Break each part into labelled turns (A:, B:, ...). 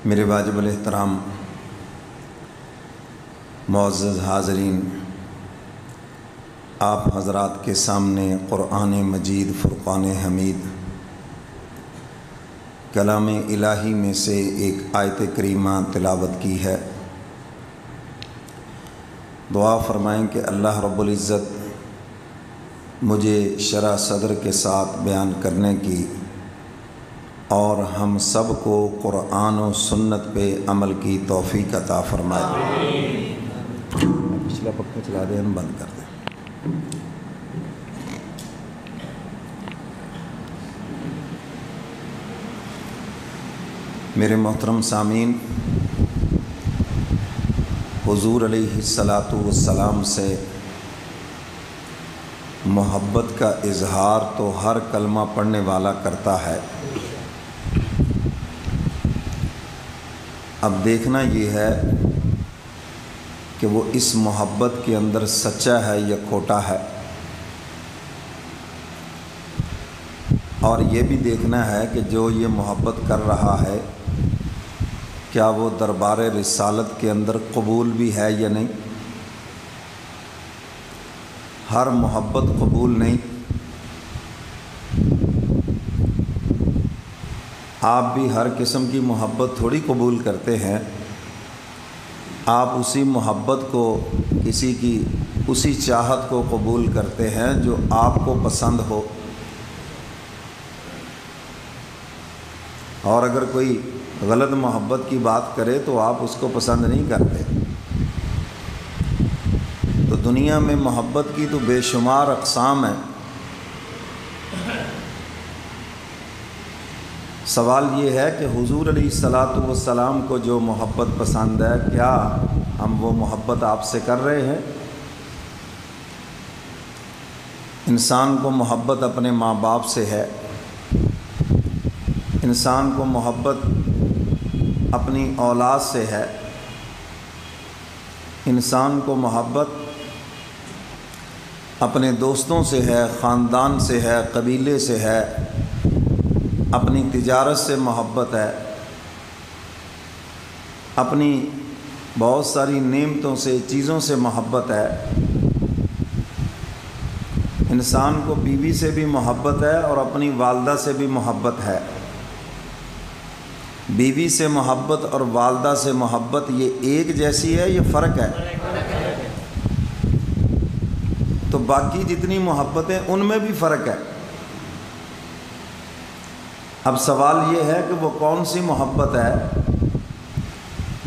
A: میرے واجب الاحترام معزز حاضرین، آپ حضرات کے سامنے قرآن مجید فرقان حمید کلام الہی میں سے ایک آیت کریمہ تلاوت کی ہے۔ دعا فرمائیں کہ اللہ رب العزت مجھے شرح صدر کے ساتھ بیان کرنے کی اور ہم سب کو قرآن و سنت پہ عمل کی توفیق عطا فرمائے۔ پچھلا پکا چلا دیں، ہم بند کر دیں۔ میرے محترم سامعین، حضور علیہ الصلاۃ والسلام سے محبت کا اظہار تو ہر کلمہ پڑھنے والا کرتا ہے۔ اب دیکھنا یہ ہے کہ وہ اس محبت کے اندر سچا ہے یا کھوٹا ہے، اور یہ بھی دیکھنا ہے کہ جو یہ محبت کر رہا ہے کیا وہ دربار رسالت کے اندر قبول بھی ہے یا نہیں۔ ہر محبت قبول نہیں۔ آپ بھی ہر قسم کی محبت تھوڑی قبول کرتے ہیں۔ آپ اسی محبت کو، کسی کی اسی چاہت کو قبول کرتے ہیں جو آپ کو پسند ہو، اور اگر کوئی غلط محبت کی بات کرے تو آپ اس کو پسند نہیں کرتے۔ تو دنیا میں محبت کی تو بے شمار اقسام ہیں۔ سوال یہ ہے کہ حضور علیہ الصلاۃ والسلام کو جو محبت پسند ہے، کیا ہم وہ محبت آپ سے کر رہے ہیں؟ انسان کو محبت اپنے ماں باپ سے ہے، انسان کو محبت اپنی اولاد سے ہے، انسان کو محبت اپنے دوستوں سے ہے، خاندان سے ہے، قبیلے سے ہے، اپنی تجارت سے محبت ہے، اپنی بہت ساری نعمتوں سے، چیزوں سے محبت ہے۔ انسان کو بیوی سے بھی محبت ہے اور اپنی والدہ سے بھی محبت ہے۔ بیوی سے محبت اور والدہ سے محبت یہ ایک جیسی ہے، یہ فرق ہے۔ تو باقی جتنی محبتیں ان میں بھی فرق ہے۔ اب سوال یہ ہے کہ وہ کون سی محبت ہے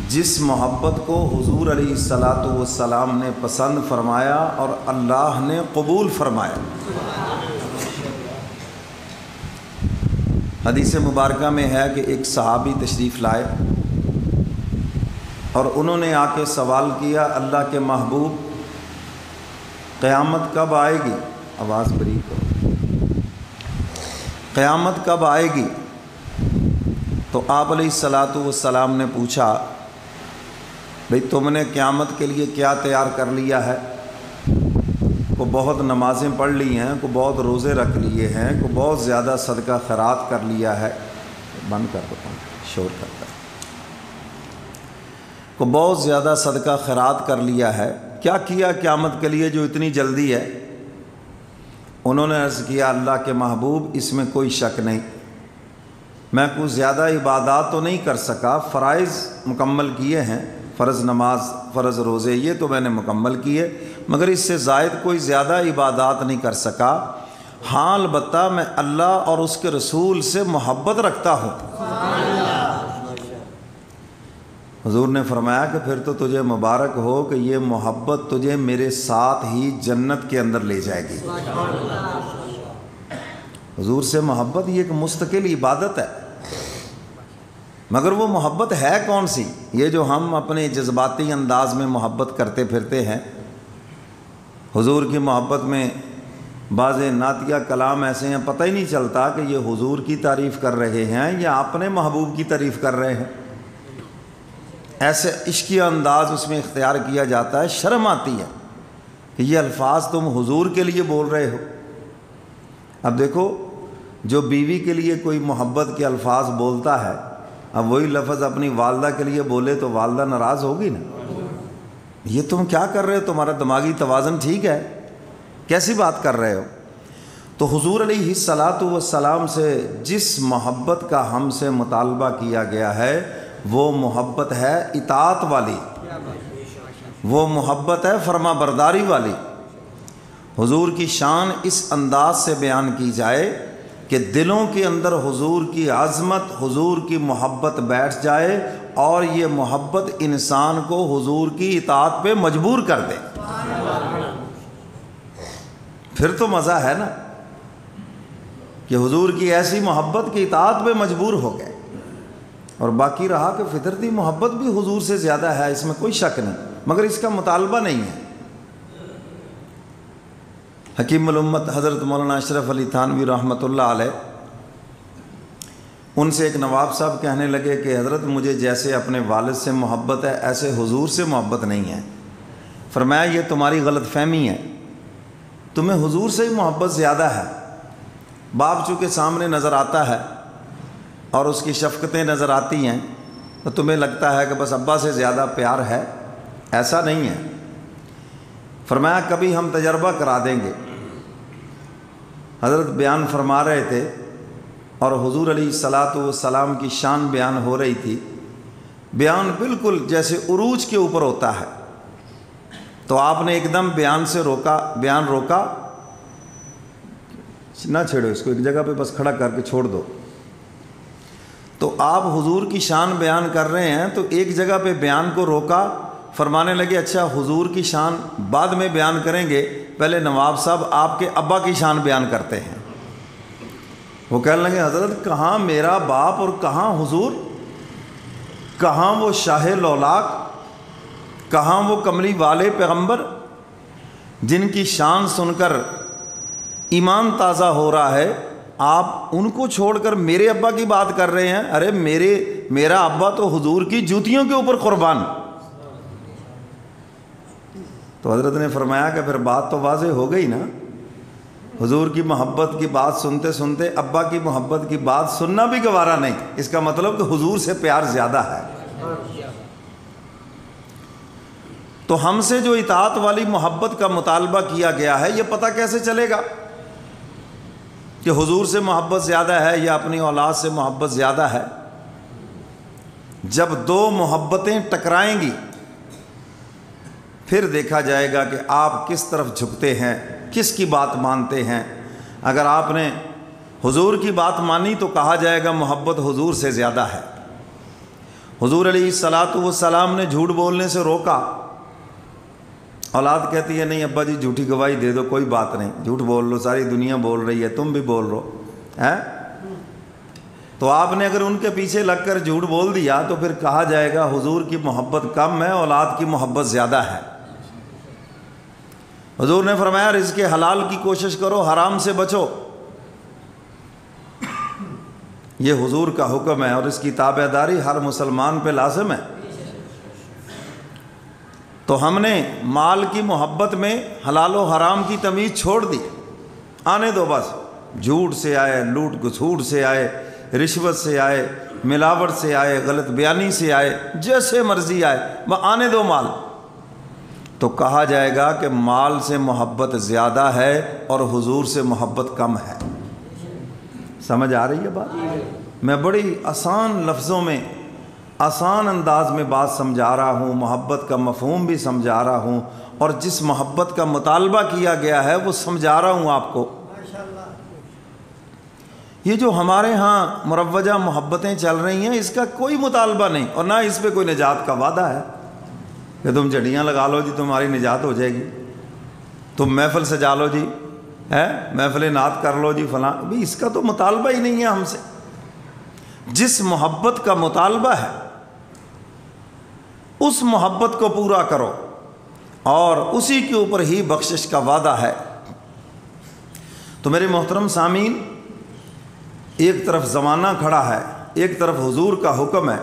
A: جس محبت کو حضور علیہ الصلاۃ والسلام نے پسند فرمایا اور اللہ نے قبول فرمایا۔ حدیث مبارکہ میں ہے کہ ایک صحابی تشریف لائے اور انہوں نے آ کے سوال کیا، اللہ کے محبوب قیامت کب آئے گی؟ آواز بریک کرو۔ قیامت کب آئے گی؟ تو آپ علیہ الصلاۃ والسلام نے پوچھا، بھئی تم نے قیامت کے لیے کیا تیار کر لیا ہے؟ کو بہت نمازیں پڑھ لی ہیں، کو بہت روزے رکھ لیے ہیں، کو بہت زیادہ صدقہ خیرات کر لیا ہے۔ بند کر دو، شور کرتا ہے۔ کو بہت زیادہ صدقہ خیرات کر لیا ہے، کیا کیا قیامت کے لیے جو اتنی جلدی ہے؟ انہوں نے عرض کیا، اللہ کے محبوب اس میں کوئی شک نہیں، میں کچھ زیادہ عبادات تو نہیں کر سکا، فرائض مکمل کیے ہیں، فرض نماز، فرض روزے یہ تو میں نے مکمل کیے، مگر اس سے زائد کوئی زیادہ عبادات نہیں کر سکا۔ ہاں البتہ میں اللہ اور اس کے رسول سے محبت رکھتا ہوں۔ حضور نے فرمایا کہ پھر تو تجھے مبارک ہو کہ یہ محبت تجھے میرے ساتھ ہی جنت کے اندر لے جائے گی۔ حضور سے محبت یہ ایک مستقل عبادت ہے، مگر وہ محبت ہے کون سی؟ یہ جو ہم اپنے جذباتی انداز میں محبت کرتے پھرتے ہیں۔ حضور کی محبت میں بعض نعتیہ کلام ایسے ہیں پتہ ہی نہیں چلتا کہ یہ حضور کی تعریف کر رہے ہیں یا اپنے محبوب کی تعریف کر رہے ہیں۔ ایسے عشقیہ انداز اس میں اختیار کیا جاتا ہے، شرم آتی ہے کہ یہ الفاظ تم حضور کے لیے بول رہے ہو۔ اب دیکھو، جو بیوی کے لیے کوئی محبت کے الفاظ بولتا ہے اب وہی لفظ اپنی والدہ کے لیے بولے تو والدہ ناراض ہوگی نا، یہ تم کیا کر رہے ہو، تمہارا دماغی توازن ٹھیک ہے، کیسی بات کر رہے ہو؟ تو حضور علیہ الصلاۃ والسلام سے جس محبت کا ہم سے مطالبہ کیا گیا ہے وہ محبت ہے اطاعت والی، وہ محبت ہے فرما برداری والی۔ حضور کی شان اس انداز سے بیان کی جائے کہ دلوں کے اندر حضور کی عظمت، حضور کی محبت بیٹھ جائے اور یہ محبت انسان کو حضور کی اطاعت پہ مجبور کر دے، پھر تو مزہ ہے نا کہ حضور کی ایسی محبت کی اطاعت پہ مجبور ہو گئے۔ اور باقی رہا کہ فطرتی محبت بھی حضور سے زیادہ ہے، اس میں کوئی شک نہیں، مگر اس کا مطالبہ نہیں ہے۔ حکیم الامت حضرت مولانا اشرف علی تھانوی رحمۃ اللہ علیہ، ان سے ایک نواب صاحب کہنے لگے کہ حضرت مجھے جیسے اپنے والد سے محبت ہے ایسے حضور سے محبت نہیں ہے۔ فرمایا یہ تمہاری غلط فہمی ہے، تمہیں حضور سے ہی محبت زیادہ ہے۔ باپ چونکہ سامنے نظر آتا ہے اور اس کی شفقتیں نظر آتی ہیں تو تمہیں لگتا ہے کہ بس ابا سے زیادہ پیار ہے، ایسا نہیں ہے۔ فرمایا کبھی ہم تجربہ کرا دیں گے۔ حضرت بیان فرما رہے تھے اور حضور علیہ الصلاۃ والسلام کی شان بیان ہو رہی تھی، بیان بالکل جیسے عروج کے اوپر ہوتا ہے، تو آپ نے ایک دم بیان روکا، نہ چھیڑو اس کو، ایک جگہ پہ بس کھڑا کر کے چھوڑ دو۔ تو آپ حضور کی شان بیان کر رہے ہیں تو ایک جگہ پہ بیان کو روکا، فرمانے لگے اچھا حضور کی شان بعد میں بیان کریں گے، پہلے نواب صاحب آپ کے ابا کی شان بیان کرتے ہیں۔ وہ کہنے لگے حضرت کہاں میرا باپ اور کہاں حضور، کہاں وہ شاہ لولاک، کہاں وہ کملی والے پیغمبر جن کی شان سن کر ایمان تازہ ہو رہا ہے، آپ ان کو چھوڑ کر میرے ابا کی بات کر رہے ہیں؟ ارے میرا ابا تو حضور کی جوتیوں کے اوپر قربان۔ تو حضرت نے فرمایا کہ پھر بات تو واضح ہو گئی نا، حضور کی محبت کی بات سنتے سنتے ابا کی محبت کی بات سننا بھی گوارا نہیں، اس کا مطلب کہ حضور سے پیار زیادہ ہے۔ تو ہم سے جو اطاعت والی محبت کا مطالبہ کیا گیا ہے، یہ پتہ کیسے چلے گا کہ حضور سے محبت زیادہ ہے یا اپنی اولاد سے محبت زیادہ ہے؟ جب دو محبتیں ٹکرائیں گی پھر دیکھا جائے گا کہ آپ کس طرف جھکتے ہیں، کس کی بات مانتے ہیں۔ اگر آپ نے حضور کی بات مانی تو کہا جائے گا محبت حضور سے زیادہ ہے۔ حضور علیہ الصلاۃ والسلام نے جھوٹ بولنے سے روکا، اولاد کہتی ہے نہیں ابا جی جھوٹی گواہی دے دو، کوئی بات نہیں، جھوٹ بول لو، ساری دنیا بول رہی ہے، تم بھی بول رہو ہیں۔ تو آپ نے اگر ان کے پیچھے لگ کر جھوٹ بول دیا تو پھر کہا جائے گا حضور کی محبت کم ہے، اولاد کی محبت زیادہ ہے۔ حضور نے فرمایا رزق حلال کی کوشش کرو، حرام سے بچو، یہ حضور کا حکم ہے اور اس کی تابع داری ہر مسلمان پہ لازم ہے۔ تو ہم نے مال کی محبت میں حلال و حرام کی تمیز چھوڑ دی، آنے دو بس، جھوٹ سے آئے، لوٹ گھسوٹ سے آئے، رشوت سے آئے، ملاوٹ سے آئے، غلط بیانی سے آئے، جیسے مرضی آئے، وہ آنے دو مال۔ تو کہا جائے گا کہ مال سے محبت زیادہ ہے اور حضور سے محبت کم ہے۔ سمجھ آ رہی ہے بات؟ میں بڑی آسان لفظوں میں، آسان انداز میں بات سمجھا رہا ہوں، محبت کا مفہوم بھی سمجھا رہا ہوں، اور جس محبت کا مطالبہ کیا گیا ہے وہ سمجھا رہا ہوں آپ کو۔ یہ جو ہمارے ہاں مروجہ محبتیں چل رہی ہیں، اس کا کوئی مطالبہ نہیں اور نہ اس پہ کوئی نجات کا وعدہ ہے کہ تم جھڑیاں لگا لو جی تمہاری نجات ہو جائے گی، تم محفل سجا لو جی، محفل نعت کر لو جی فلاں، بھی اس کا تو مطالبہ ہی نہیں ہے ہم سے۔ جس محبت کا مطالبہ ہے اس محبت کو پورا کرو اور اسی کے اوپر ہی بخشش کا وعدہ ہے۔ تو میرے محترم سامعین، ایک طرف زمانہ کھڑا ہے، ایک طرف حضور کا حکم ہے،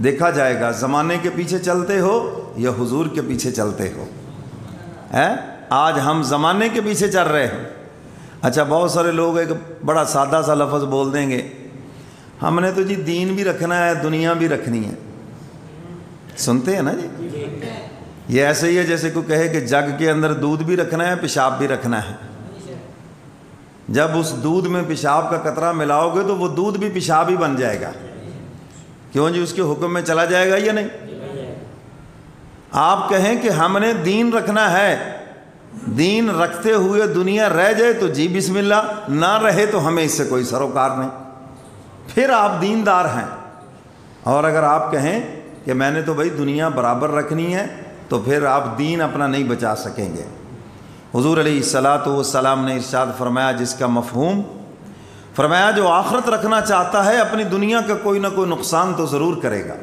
A: دیکھا جائے گا زمانے کے پیچھے چلتے ہو یا حضور کے پیچھے چلتے ہو۔ آج ہم زمانے کے پیچھے چل رہے ہیں۔ اچھا بہت سارے لوگ ایک بڑا سادہ سا لفظ بول دیں گے، ہم نے تو جی دین بھی رکھنا ہے دنیا بھی رکھنی ہے. سنتے ہیں نا جی. یہ ایسے ہی ہے جیسے کوئی کہے کہ جگ کے اندر دودھ بھی رکھنا ہے پیشاب بھی رکھنا ہے. جب اس دودھ میں پیشاب کا قطرہ ملاؤ گے تو وہ دودھ بھی پیشاب ہی بن جائے گا. کیوں جی؟ اس کے حکم میں چلا جائے گا یا نہیں؟ آپ کہیں کہ ہم نے دین رکھنا ہے, دین رکھتے ہوئے دنیا رہ جائے تو جی بسم اللہ, نہ رہے تو ہمیں اس سے کوئی سروکار نہیں, پھر آپ دیندار ہیں. اور اگر آپ کہیں کہ میں نے تو بھائی دنیا برابر رکھنی ہے تو پھر آپ دین اپنا نہیں بچا سکیں گے. حضور علیہ الصلاۃ والسلام نے ارشاد فرمایا, جس کا مفہوم فرمایا جو آخرت رکھنا چاہتا ہے اپنی دنیا کا کوئی نہ کوئی نقصان تو ضرور کرے گا,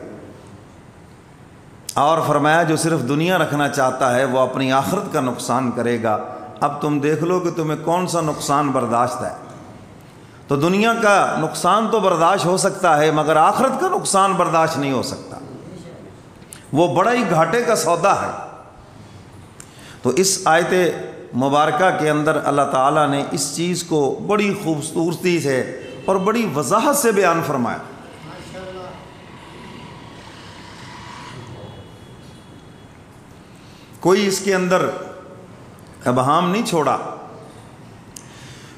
A: اور فرمایا جو صرف دنیا رکھنا چاہتا ہے وہ اپنی آخرت کا نقصان کرے گا. اب تم دیکھ لو کہ تمہیں کون سا نقصان برداشت ہے. تو دنیا کا نقصان تو برداشت ہو سکتا ہے مگر آخرت کا نقصان برداشت نہیں ہو سکتا, وہ بڑا ہی گھاٹے کا سودا ہے. تو اس آیت مبارکہ کے اندر اللہ تعالیٰ نے اس چیز کو بڑی خوبصورتی سے اور بڑی وضاحت سے بیان فرمایا. کوئی اس کے اندر ابہام نہیں چھوڑا.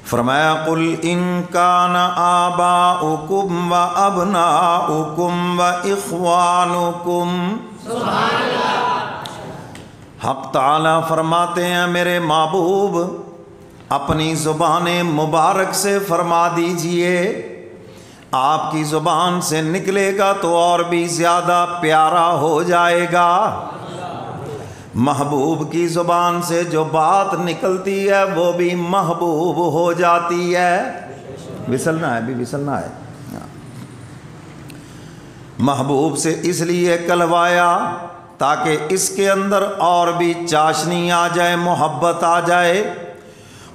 A: فرمایا قل ان کان آباؤکم و ابناؤکم و اخوانکم. سبحان اللہ. حق تعالیٰ فرماتے ہیں میرے محبوب اپنی زبان مبارک سے فرما دیجئے, آپ کی زبان سے نکلے گا تو اور بھی زیادہ پیارا ہو جائے گا. محبوب کی زبان سے جو بات نکلتی ہے وہ بھی محبوب ہو جاتی ہے. وصلنا ہے بھی وصلنا ہے. محبوب سے اس لیے کلوایا تاکہ اس کے اندر اور بھی چاشنی آ جائے, محبت آ جائے.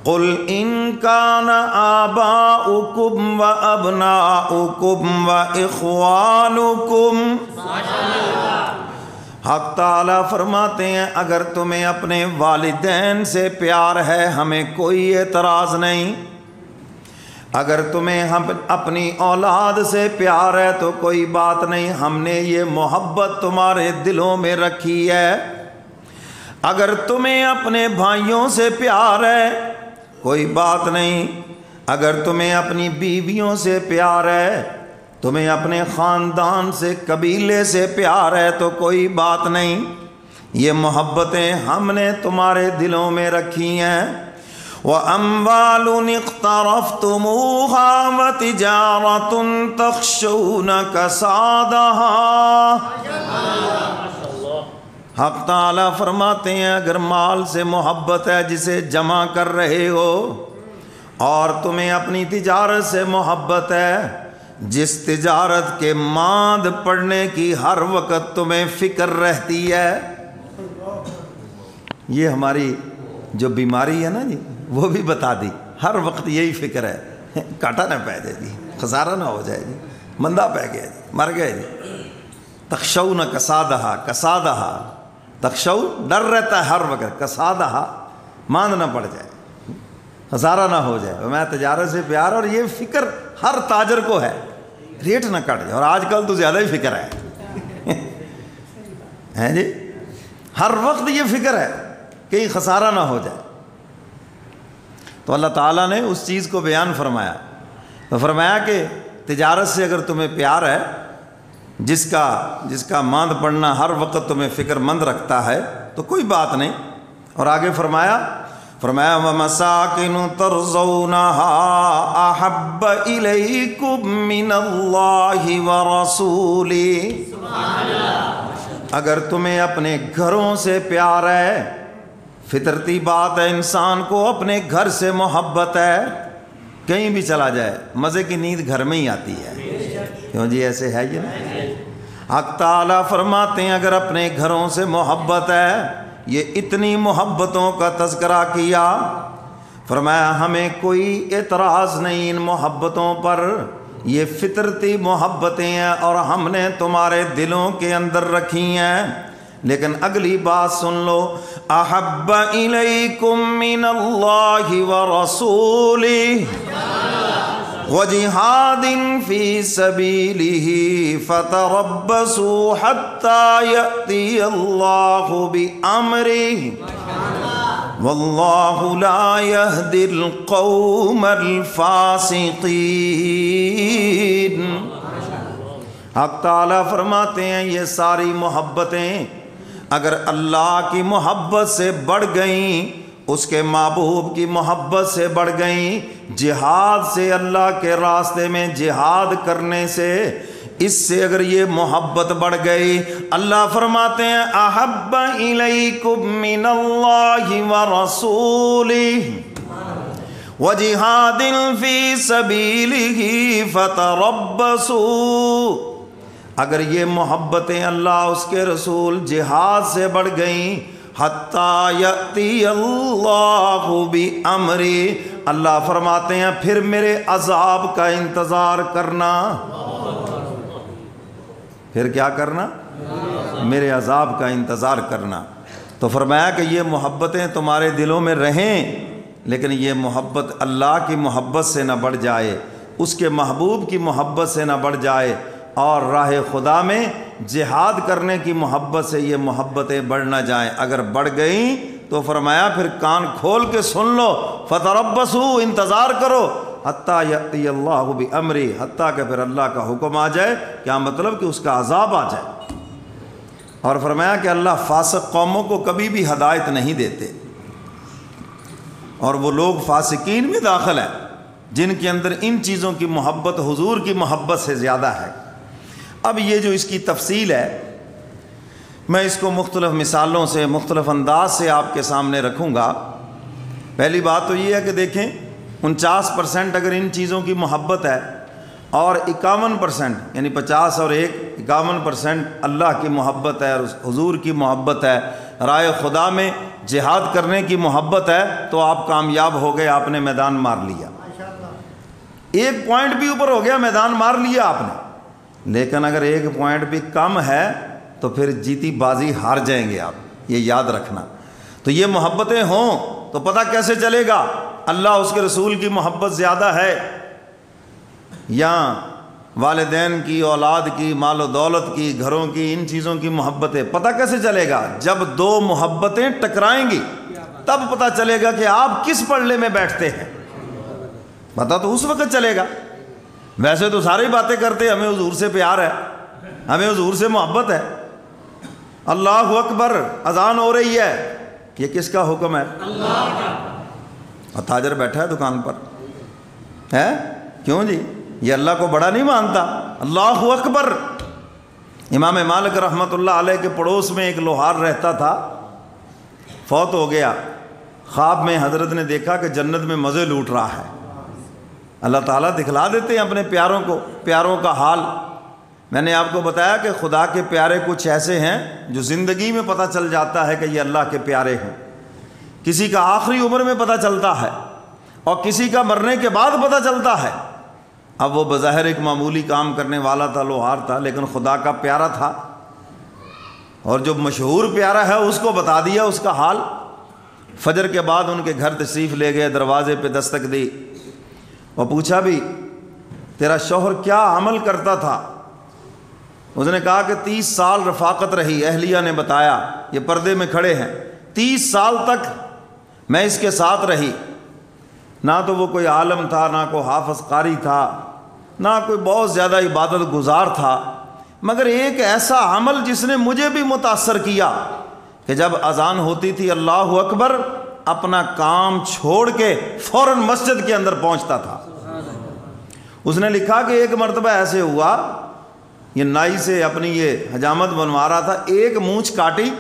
A: قل ان کان آباؤکم و ابناؤکم و اخوانکم. حق تعالیٰ فرماتے ہیں اگر تمہیں اپنے والدین سے پیار ہے ہمیں کوئی اعتراض نہیں, اگر تمہیں اپنی اولاد سے پیار ہے تو کوئی بات نہیں, ہم نے یہ محبت تمہارے دلوں میں رکھی ہے. اگر تمہیں اپنے بھائیوں سے پیار ہے کوئی بات نہیں, اگر تمہیں اپنی بیویوں سے پیار ہے, تمہیں اپنے خاندان سے قبیلے سے پیار ہے تو کوئی بات نہیں, یہ محبتیں ہم نے تمہارے دلوں میں رکھی ہیں. وَأَمْوَالٌ اقْتَرَفْتُمُوهَا وَتِجَارَةٌ تَخْشَوْنَ كَسَادَهَا. حق تعالیٰ فرماتے ہیں اگر مال سے محبت ہے جسے جمع کر رہے ہو, اور تمہیں اپنی تجارت سے محبت ہے جس تجارت کے ماند پڑنے کی ہر وقت تمہیں فکر رہتی ہے. یہ ہماری جو بیماری ہے نا جی وہ بھی بتا دی, ہر وقت یہی فکر ہے کاٹا نہ پہ جائے جی, خسارہ نہ ہو جائے جی, مندہ پہ گیا جی, مر گئے جی. تخشون کسادہا, کسادہا تخشو ڈر رہتا ہے ہر وقت, کسادہا ماند نہ پڑ جائے, خسارہ نہ ہو جائے. میں تجارت سے پیار, اور یہ فکر ہر تاجر کو ہے ریٹ نہ کٹ جائے, اور آج کل تو زیادہ ہی فکر ہے جی, ہر وقت یہ فکر ہے کہ خسارہ نہ ہو جائے. تو اللہ تعالیٰ نے اس چیز کو بیان فرمایا, تو فرمایا کہ تجارت سے اگر تمہیں پیار ہے, جس کا ماند پڑنا ہر وقت تمہیں فکر مند رکھتا ہے تو کوئی بات نہیں. اور آگے فرمایا وَمَسَاكِنُ تَرْضَوْنَهَا أَحَبَّ إِلَيْكُم مِّنَ اللَّهِ وَرَسُولِهِ. اگر تمہیں اپنے گھروں سے پیار ہے, فطرتی بات ہے انسان کو اپنے گھر سے محبت ہے, کہیں بھی چلا جائے مزے کی نیند گھر میں ہی آتی ہے. کیوں جی ایسے ہے یہ نا. حق تعالیٰ فرماتے ہیں اگر اپنے گھروں سے محبت ہے, یہ اتنی محبتوں کا تذکرہ کیا, فرمایا ہمیں کوئی اعتراض نہیں ان محبتوں پر, یہ فطرتی محبتیں ہیں اور ہم نے تمہارے دلوں کے اندر رکھی ہیں. لیکن اگلی بات سن لو, احب الیکم من اللہ ورسولہ. وجہاد فی سبیلہ فتربصوا حتی یأتی اللہ بامرہ واللہ لا یہدی القوم الفاسقین۔ حق تعالیٰ فرماتے ہیں یہ ساری محبتیں اگر اللہ کی محبت سے بڑھ گئیں، اس کے محبوب کی محبت سے بڑھ گئیں، جہاد سے، اللہ کے راستے میں جہاد کرنے سے، اس سے اگر یہ محبت بڑھ گئی، اللہ فرماتے ہیں احب الیکم من اللہ ورسولہ وجہاد فی سبیلہ فتربصوا، اگر یہ محبتیں اللہ اس کے رسول جہاد سے بڑھ گئیں، حتی یأتی اللہ بامرہ، اللہ فرماتے ہیں پھر میرے عذاب کا انتظار کرنا۔ پھر کیا کرنا؟ میرے عذاب کا انتظار کرنا۔ تو فرمایا کہ یہ محبتیں تمہارے دلوں میں رہیں، لیکن یہ محبت اللہ کی محبت سے نہ بڑھ جائے، اس کے محبوب کی محبت سے نہ بڑھ جائے، اور راہ خدا میں جہاد کرنے کی محبت سے یہ محبتیں بڑھ نہ جائیں۔ اگر بڑھ گئیں تو فرمایا پھر کان کھول کے سن لو، فتربصوا، انتظار کرو، حتیٰ یأتی اللہ بامرہ، حتیٰ کہ پھر اللہ کا حکم آ جائے۔ کیا مطلب؟ کہ اس کا عذاب آ جائے۔ اور فرمایا کہ اللہ فاسق قوموں کو کبھی بھی ہدایت نہیں دیتے، اور وہ لوگ فاسقین میں داخل ہیں جن کے اندر ان چیزوں کی محبت حضور کی محبت سے زیادہ ہے۔ اب یہ جو اس کی تفصیل ہے، میں اس کو مختلف مثالوں سے، مختلف انداز سے آپ کے سامنے رکھوں گا۔ پہلی بات تو یہ ہے کہ دیکھیں 49% اگر ان چیزوں کی محبت ہے، اور 51% یعنی 50 اور 1 51% اللہ کی محبت ہے اور حضور کی محبت ہے، رائے خدا میں جہاد کرنے کی محبت ہے، تو آپ کامیاب ہو گئے، آپ نے میدان مار لیا۔ 1 پوائنٹ بھی اوپر ہو گیا، میدان مار لیا آپ نے۔ لیکن اگر 1 پوائنٹ بھی کم ہے تو پھر جیتی بازی ہار جائیں گے آپ، یہ یاد رکھنا۔ تو یہ محبتیں ہوں تو پتہ کیسے چلے گا اللہ اس کے رسول کی محبت زیادہ ہے یا والدین کی، اولاد کی، مال و دولت کی، گھروں کی، ان چیزوں کی محبتیں؟ پتہ کیسے چلے گا؟ جب 2 محبتیں ٹکرائیں گی تب پتہ چلے گا کہ آپ کس پلڑے میں بیٹھتے ہیں۔ پتہ تو اس وقت چلے گا۔ ویسے تو ساری باتیں کرتے، ہمیں حضور سے پیار ہے، ہمیں حضور سے محبت ہے، اللہ اکبر، اذان ہو رہی ہے، یہ کس کا حکم ہے؟ اللہ کا۔ اور تاجر بیٹھا ہے دکان پر، ہے کیوں جی؟ یہ اللہ کو بڑا نہیں مانتا؟ اللہ اکبر۔ امام مالک رحمۃ اللہ علیہ کے پڑوس میں ایک لوہار رہتا تھا، فوت ہو گیا۔ خواب میں حضرت نے دیکھا کہ جنت میں مزے لوٹ رہا ہے۔ اللہ تعالیٰ دکھلا دیتے ہیں اپنے پیاروں کو، پیاروں کا حال۔ میں نے آپ کو بتایا کہ خدا کے پیارے کچھ ایسے ہیں جو زندگی میں پتہ چل جاتا ہے کہ یہ اللہ کے پیارے ہیں۔ کسی کا آخری عمر میں پتہ چلتا ہے، اور کسی کا مرنے کے بعد پتہ چلتا ہے۔ اب وہ بظاہر ایک معمولی کام کرنے والا تھا، لوہار تھا، لیکن خدا کا پیارا تھا، اور جو مشہور پیارا ہے اس کو بتا دیا اس کا حال۔ فجر کے بعد ان کے گھر تشریف لے گئے، دروازے پہ دستک دی اور پوچھا بھی تیرا شوہر کیا عمل کرتا تھا؟ اس نے کہا کہ 30 سال رفاقت رہی۔ اہلیہ نے بتایا، یہ پردے میں کھڑے ہیں، 30 سال تک میں اس کے ساتھ رہی۔ نہ تو وہ کوئی عالم تھا، نہ کوئی حافظ قاری تھا، نہ کوئی بہت زیادہ عبادت گزار تھا، مگر ایک ایسا عمل جس نے مجھے بھی متاثر کیا کہ جب اذان ہوتی تھی اللہ اکبر، اپنا کام چھوڑ کے فوراً مسجد کے اندر پہنچتا تھا۔ اس نے لکھا کہ ایک مرتبہ ایسے ہوا، یہ نائی سے اپنی یہ حجامت بنوا رہا تھا، ایک مونچھ کاٹی،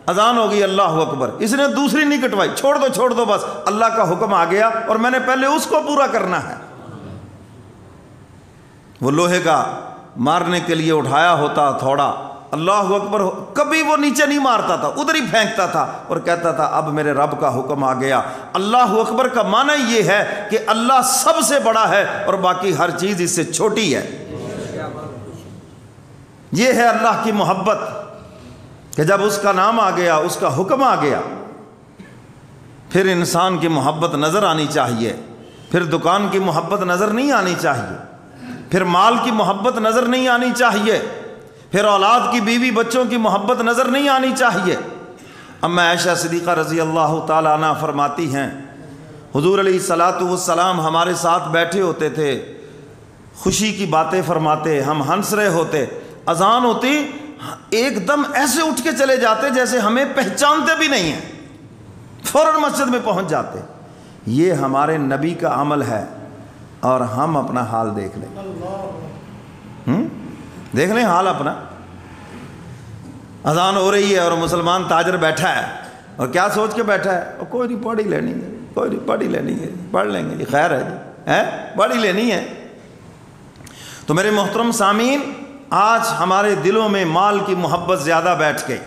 A: اذان ہو گئی اللہ اکبر، اس نے دوسری نہیں کٹوائی، چھوڑ دو بس، اللہ کا حکم آ گیا اور میں نے پہلے اس کو پورا کرنا ہے۔ وہ لوہے کا مارنے کے لیے اٹھایا ہوتا تھوڑا، اللہ اکبر، کبھی وہ نیچے نہیں مارتا تھا، ادھر ہی پھینکتا تھا اور کہتا تھا اب میرے رب کا حکم آ گیا۔ اللہ اکبر کا معنی یہ ہے کہ اللہ سب سے بڑا ہے اور باقی ہر چیز اس سے چھوٹی ہے۔ یہ ہے اللہ کی محبت کہ جب اس کا نام آ گیا، اس کا حکم آ گیا، پھر انسان کی محبت نظر آنی چاہیے، پھر دکان کی محبت نظر نہیں آنی چاہیے، پھر مال کی محبت نظر نہیں آنی چاہیے، پھر اولاد کی بیوی بچوں کی محبت نظر نہیں آنی چاہیے۔ اما عائشہ صدیقہ رضی اللہ تعالیٰ عنہ فرماتی ہیں حضور علیہ الصلاۃ والسلام ہمارے ساتھ بیٹھے ہوتے تھے، خوشی کی باتیں فرماتے، ہم ہنس رہے ہوتے، اذان ہوتی ایک دم ایسے اٹھ کے چلے جاتے جیسے ہمیں پہچانتے بھی نہیں ہیں، فوراً مسجد میں پہنچ جاتے۔ یہ ہمارے نبی کا عمل ہے، اور ہم اپنا حال دیکھ لیں، دیکھ لیں حال اپنا۔ اذان ہو رہی ہے اور مسلمان تاجر بیٹھا ہے، اور کیا سوچ کے بیٹھا ہے؟ کوئی نہیں، پڑھ ہی لینی ہے، کوئی نہیں، پڑھ ہی لینی ہے، پڑھ لیں گے، یہ خیر ہے جی، پڑھ ہی لینی ہے۔ تو میرے محترم سامعین، آج ہمارے دلوں میں مال کی محبت زیادہ بیٹھ گئی،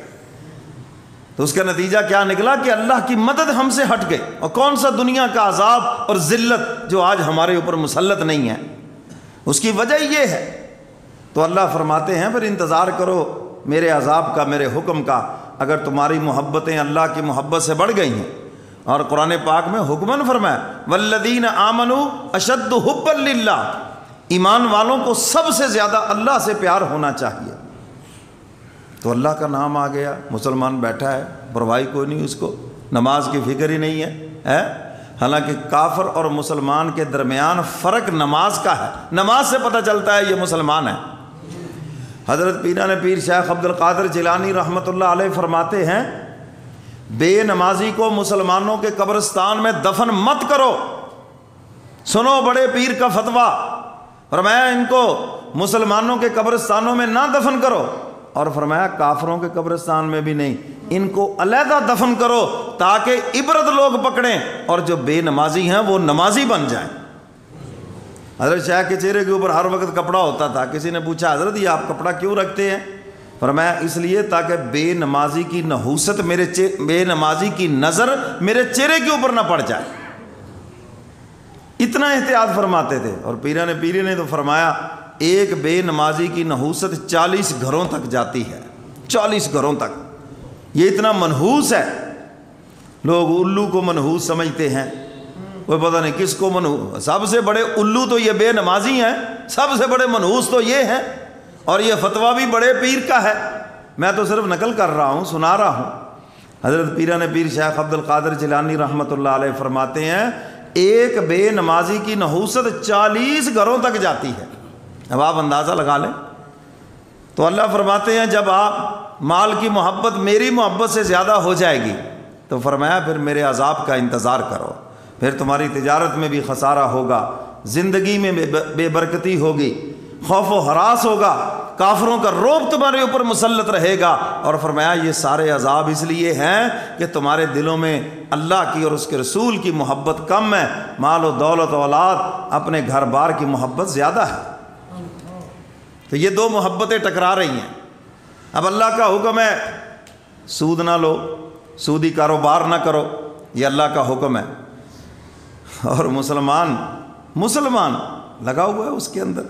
A: تو اس کا نتیجہ کیا نکلا کہ اللہ کی مدد ہم سے ہٹ گئی، اور کون سا دنیا کا عذاب اور ذلت جو آج ہمارے اوپر مسلط نہیں ہے، اس کی وجہ یہ ہے۔ تو اللہ فرماتے ہیں پھر انتظار کرو میرے عذاب کا، میرے حکم کا، اگر تمہاری محبتیں اللہ کی محبت سے بڑھ گئی ہیں۔ اور قرآن پاک میں حکماً فرمایا والذین آمنوا اشد حبا للہ، ایمان والوں کو سب سے زیادہ اللہ سے پیار ہونا چاہیے۔ تو اللہ کا نام آ گیا، مسلمان بیٹھا ہے، پرواہی کوئی نہیں اس کو، نماز کی فکر ہی نہیں ہے۔ حالانکہ کافر اور مسلمان کے درمیان فرق نماز کا ہے، نماز سے پتہ چلتا ہے یہ مسلمان ہے۔ حضرت پیران پیر شیخ عبد القادر جیلانی رحمۃ اللہ علیہ فرماتے ہیں بے نمازی کو مسلمانوں کے قبرستان میں دفن مت کرو۔ سنو بڑے پیر کا فتویٰ، فرمایا ان کو مسلمانوں کے قبرستانوں میں نہ دفن کرو، اور فرمایا کافروں کے قبرستان میں بھی نہیں، ان کو علیحدہ دفن کرو تاکہ عبرت لوگ پکڑیں اور جو بے نمازی ہیں وہ نمازی بن جائیں۔ حضرت شیخ کے چہرے کے اوپر ہر وقت کپڑا ہوتا تھا، کسی نے پوچھا حضرت یہ آپ کپڑا کیوں رکھتے ہیں؟ فرمایا اس لیے تاکہ بے نمازی کی نحوست بے نمازی کی نظر میرے چہرے کے اوپر نہ پڑ جائے، اتنا احتیاط فرماتے تھے۔ اور پیری نے تو فرمایا ایک بے نمازی کی نحوست 40 گھروں تک جاتی ہے، 40 گھروں تک، یہ اتنا منحوس ہے۔ لوگ الو کو منحوس سمجھتے ہیں، وہ پتہ نہیں کس کو منحوس، سب سے بڑے الو تو یہ بے نمازی ہیں، سب سے بڑے منحوس تو یہ ہیں، اور یہ فتویٰ بھی بڑے پیر کا ہے، میں تو صرف نقل کر رہا ہوں، سنا رہا ہوں۔ حضرت پیران پیر شیخ عبد القادر جیلانی رحمۃ اللہ علیہ فرماتے ہیں ایک بے نمازی کی نحوست 40 گھروں تک جاتی ہے۔ اب آپ اندازہ لگا لیں۔ تو اللہ فرماتے ہیں جب آپ مال کی محبت میری محبت سے زیادہ ہو جائے گی تو فرمایا پھر میرے عذاب کا انتظار کرو، پھر تمہاری تجارت میں بھی خسارہ ہوگا، زندگی میں بے برکتی ہوگی، خوف و ہراس ہوگا، کافروں کا رعب تمہارے اوپر مسلط رہے گا۔ اور فرمایا یہ سارے عذاب اس لیے ہیں کہ تمہارے دلوں میں اللہ کی اور اس کے رسول کی محبت کم ہے، مال و دولت و اولاد اپنے گھر بار کی محبت زیادہ ہے۔ تو یہ دو محبتیں ٹکرا رہی ہیں۔ اب اللہ کا حکم ہے سود نہ لو، سودی کاروبار نہ کرو، یہ اللہ کا حکم ہے، اور مسلمان لگا ہوا ہے اس کے اندر۔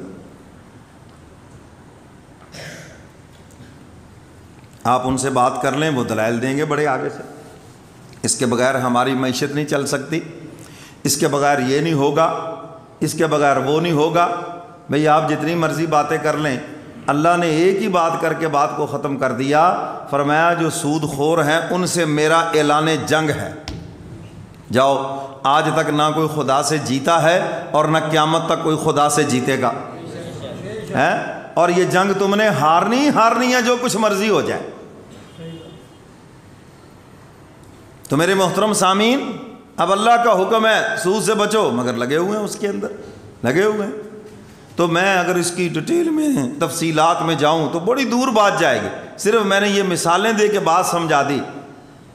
A: آپ ان سے بات کر لیں، وہ دلائل دیں گے بڑے آگے سے، اس کے بغیر ہماری معیشت نہیں چل سکتی، اس کے بغیر یہ نہیں ہوگا، اس کے بغیر وہ نہیں ہوگا۔ بھئی آپ جتنی مرضی باتیں کر لیں، اللہ نے ایک ہی بات کر کے بات کو ختم کر دیا، فرمایا جو سود خور ہیں ان سے میرا اعلان جنگ ہے، جاؤ۔ آج تک نہ کوئی خدا سے جیتا ہے اور نہ قیامت تک کوئی خدا سے جیتے گا، اور یہ جنگ تم نے ہارنی ہے، جو کچھ مرضی ہو جائے۔ تو میرے محترم سامعین، اب اللہ کا حکم ہے سود سے بچو، مگر لگے ہوئے ہیں اس کے اندر، لگے ہوئے ہیں۔ تو میں اگر اس کی ڈیٹیل میں تفصیلات میں جاؤں تو بڑی دور بات جائے گی، صرف میں نے یہ مثالیں دے کے بات سمجھا دی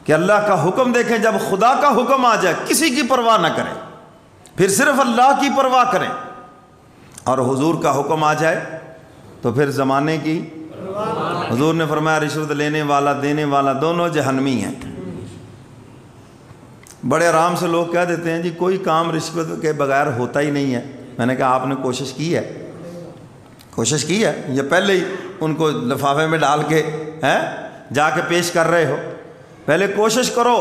A: کہ اللہ کا حکم دیکھیں، جب خدا کا حکم آ جائے کسی کی پرواہ نہ کریں، پھر صرف اللہ کی پرواہ کریں، اور حضور کا حکم آ جائے تو پھر زمانے کی، حضور نے فرمایا رشوت لینے والا دینے والا دونوں جہنمی ہیں۔ بڑے آرام سے لوگ کہہ دیتے ہیں جی کوئی کام رشوت کے بغیر ہوتا ہی نہیں ہے۔ میں نے کہا آپ نے کوشش کی ہے یا پہلے ہی ان کو لفافے میں ڈال کے جا کے پیش کر رہے ہو؟ پہلے کوشش کرو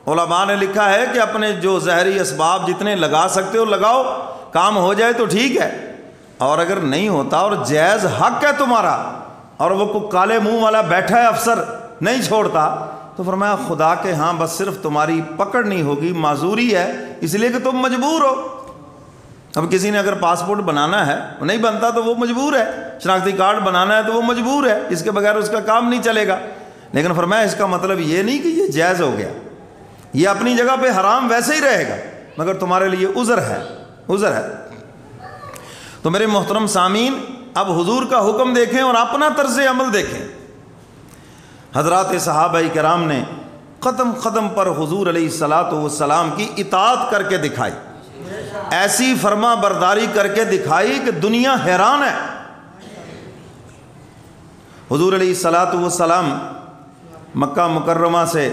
A: علماء نے لکھا ہے کہ اپنے جو زہری اسباب جتنے لگا سکتے ہو لگاؤ، کام ہو جائے تو ٹھیک ہے، اور اگر نہیں ہوتا اور جائز حق ہے تمہارا اور وہ کوئی کالے منہ والا بیٹھا ہے افسر نہیں چھوڑتا، تو فرمایا خدا کے ہاں بس صرف تمہاری پکڑ نہیں ہوگی، معذوری ہے، اس لیے کہ تم مجبور ہو۔ اب کسی نے اگر پاسپورٹ بنانا ہے، وہ نہیں بنتا تو وہ مجبور ہے، شناختی کارڈ بنانا ہے تو وہ مجبور ہے، اس کے بغیر اس کا کام نہیں چلے گا۔ لیکن فرمایا اس کا مطلب یہ نہیں کہ یہ جائز ہو گیا، یہ اپنی جگہ پہ حرام ویسے ہی رہے گا، مگر تمہارے لیے عذر ہے، عذر ہے۔ تو میرے محترم سامعین، اب حضور کا حکم دیکھیں اور اپنا طرز عمل دیکھیں۔ حضرات صحابہ کرام نے قدم قدم پر حضور علیہ الصلاۃ والسلام کی اطاعت کر کے دکھائی، ایسی فرما برداری کر کے دکھائی کہ دنیا حیران ہے۔ حضور علیہ الصلاۃ والسلام مکہ مکرمہ سے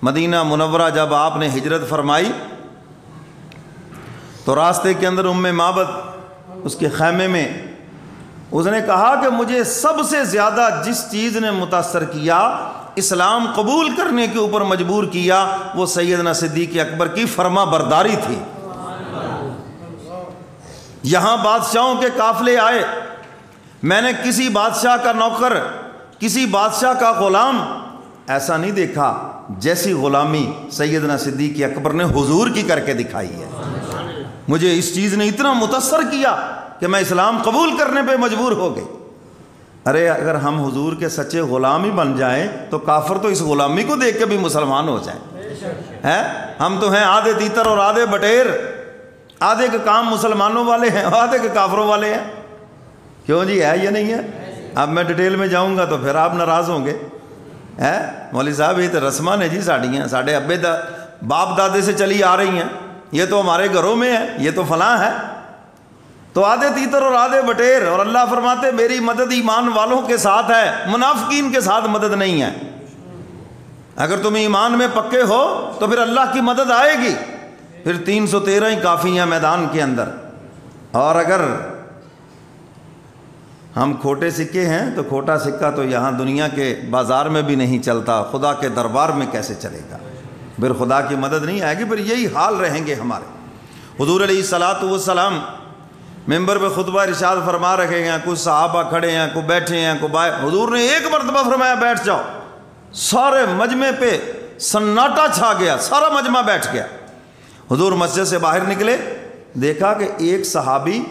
A: مدینہ منورہ جب آپ نے ہجرت فرمائی تو راستے کے اندر ام معبد اس کے خیمے میں اس نے کہا کہ مجھے سب سے زیادہ جس چیز نے متاثر کیا، اسلام قبول کرنے کے اوپر مجبور کیا، وہ سیدنا صدیق اکبر کی فرما برداری تھی۔ یہاں بادشاہوں کے قافلے آئے، میں نے کسی بادشاہ کا نوکر، کسی بادشاہ کا غلام ایسا نہیں دیکھا جیسی غلامی سیدنا صدیق اکبر نے حضور کی کر کے دکھائی ہے۔ مجھے اس چیز نے اتنا متاثر کیا کہ میں اسلام قبول کرنے پہ مجبور ہو گئی۔ ارے اگر ہم حضور کے سچے غلام ہی بن جائیں تو کافر تو اس غلامی کو دیکھ کے بھی مسلمان ہو جائیں۔ ہم تو ہیں آدھے تیتر اور آدھے بٹیر، آدھے کا کام مسلمانوں والے ہیں، آدھے کے کافروں والے ہیں۔ کیوں جی، ہے یا نہیں ہے؟ اب میں ڈیٹیل میں جاؤں گا تو پھر آپ ناراض ہوں گے۔ مولوی صاحب یہ تو رسماں نے جی ساڑیاں، ساڑھے ابے باپ دادے سے چلی آ رہی ہیں، یہ تو ہمارے گھروں میں ہے، یہ تو فلاں ہے۔ تو آدھے تیتر اور آدھے بٹیر، اور اللہ فرماتے میری مدد ایمان والوں کے ساتھ ہے، منافقین کے ساتھ مدد نہیں ہے۔ اگر تم ایمان میں پکے ہو تو پھر اللہ کی مدد آئے گی، پھر 313 ہی کافی ہیں میدان کے اندر۔ اور اگر ہم کھوٹے سکے ہیں تو کھوٹا سکہ تو یہاں دنیا کے بازار میں بھی نہیں چلتا، خدا کے دربار میں کیسے چلے گا؟ پھر خدا کی مدد نہیں آئے گی، پھر یہی حال رہیں گے ہمارے۔ حضور علیہ الصلاۃ والسلام ممبر پہ خطبہ ارشاد فرما رکھے ہیں، کچھ صحابہ کھڑے ہیں، کوئی بیٹھے ہیں، کوئی حضور نے ایک مرتبہ فرمایا بیٹھ جاؤ، سارے مجمع پہ سناٹا چھا گیا، سارا مجمع بیٹھ گیا۔ حضور مسجد سے باہر نکلے، دیکھا کہ ایک صحابی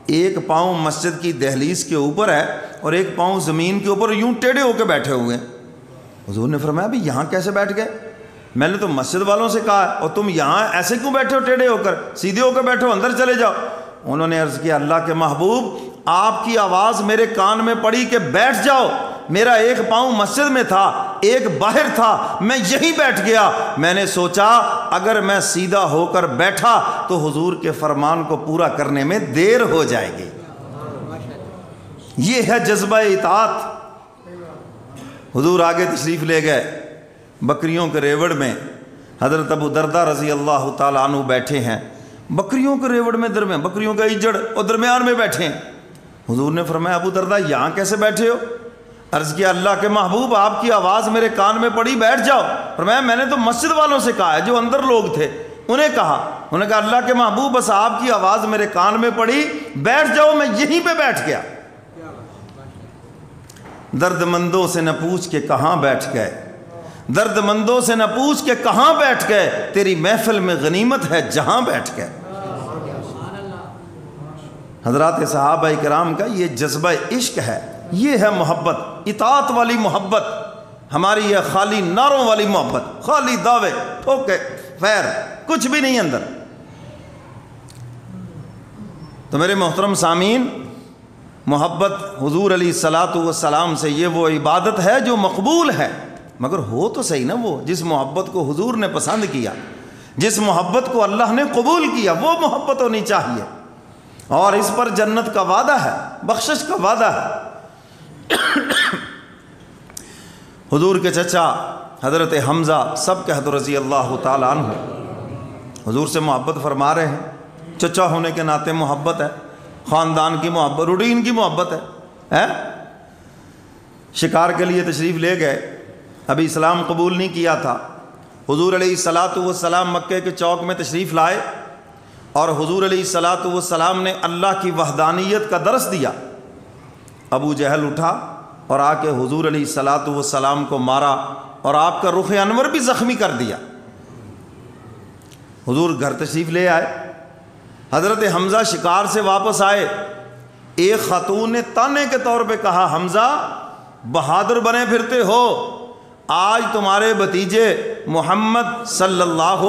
A: ایک پاؤں مسجد کی دہلیز کے اوپر ہے اور ایک پاؤں زمین کے اوپر یوں ٹیڑھے ہو کے بیٹھے ہوئے ہیں۔ حضور نے فرمایا ابھی یہاں کیسے بیٹھ گئے؟ میں نے تو مسجد والوں سے کہا ہے، اور تم یہاں ایسے کیوں بیٹھے ہو ٹیڑھے ہو کر؟ سیدھے ہو کے بیٹھو، اندر چلے جاؤ۔ انہوں نے عرض کیا اللہ کے محبوب، آپ کی آواز میرے کان میں پڑی کہ بیٹھ جاؤ، میرا ایک پاؤں مسجد میں تھا، ایک باہر تھا، میں یہیں بیٹھ گیا۔ میں نے سوچا اگر میں سیدھا ہو کر بیٹھا تو حضور کے فرمان کو پورا کرنے میں دیر ہو جائے گی۔ یہ ہے جذبہ اطاعت۔ حضور آگے تشریف لے گئے، بکریوں کے ریوڑ میں حضرت ابو دردہ رضی اللہ تعالیٰ عنہ بیٹھے ہیں، بکریوں کے ریوڑ میں درمیان، بکریوں کا ایجڑ اور درمیان میں بیٹھے ہیں۔ حضور نے فرمایا ابو دردہ یہاں کیسے بیٹھے ہو؟ عرض کیا اللہ کے محبوب آپ کی آواز میرے کان میں پڑی، بیٹھ جاؤ۔ فرمایا میں نے تو مسجد والوں سے کہا ہے، جو اندر لوگ تھے انہیں کہا، انہوں نے کہا اللہ کے محبوب بس آپ کی آواز میرے کان میں پڑی، بیٹھ جاؤ، میں یہیں پہ بیٹھ گیا۔ درد مندوں سے نہ پوچھ کے کہاں بیٹھ گئے، درد مندوں سے نہ پوچھ کے کہاں بیٹھ گئے، تیری محفل میں غنیمت ہے جہاں بیٹھ گئے۔ حضرات صحابہ کرام کا یہ جذبہ عشق ہے، یہ ہے محبت، اطاعت والی محبت ہماری، یہ خالی نعروں والی محبت، خالی دعوے ٹھوکے فیر، کچھ بھی نہیں اندر۔ تو میرے محترم سامعین، محبت حضور علیہ الصلاۃ والسلام سے یہ وہ عبادت ہے جو مقبول ہے، مگر ہو تو صحیح نا وہ جس محبت کو حضور نے پسند کیا، جس محبت کو اللہ نے قبول کیا، وہ محبت ہونی چاہیے۔ اور اس پر جنت کا وعدہ ہے، بخشش کا وعدہ ہے۔ حضور کے چچا حضرت حمزہ سب کہہ دو رضی اللہ تعالیٰ عنہ، حضور سے محبت فرما رہے ہیں، چچا ہونے کے ناطے محبت ہے، خاندان کی محبت، روٹین کی محبت ہے۔ شکار کے لیے تشریف لے گئے، ابھی اسلام قبول نہیں کیا تھا، حضور علیہ الصلاۃ والسلام مکے کے چوک میں تشریف لائے اور حضور علیہ الصلاۃ والسلام نے اللہ کی وحدانیت کا درس دیا۔ ابو جہل اٹھا اور آ کے حضور علیہ الصلاۃ والسلام کو مارا اور آپ کا رخ انور بھی زخمی کر دیا۔ حضور گھر تشریف لے آئے، حضرت حمزہ شکار سے واپس آئے، ایک خاتون نے تانے کے طور پہ کہا حمزہ بہادر بنے پھرتے ہو، آج تمہارے بھتیجے محمد صلی اللہ،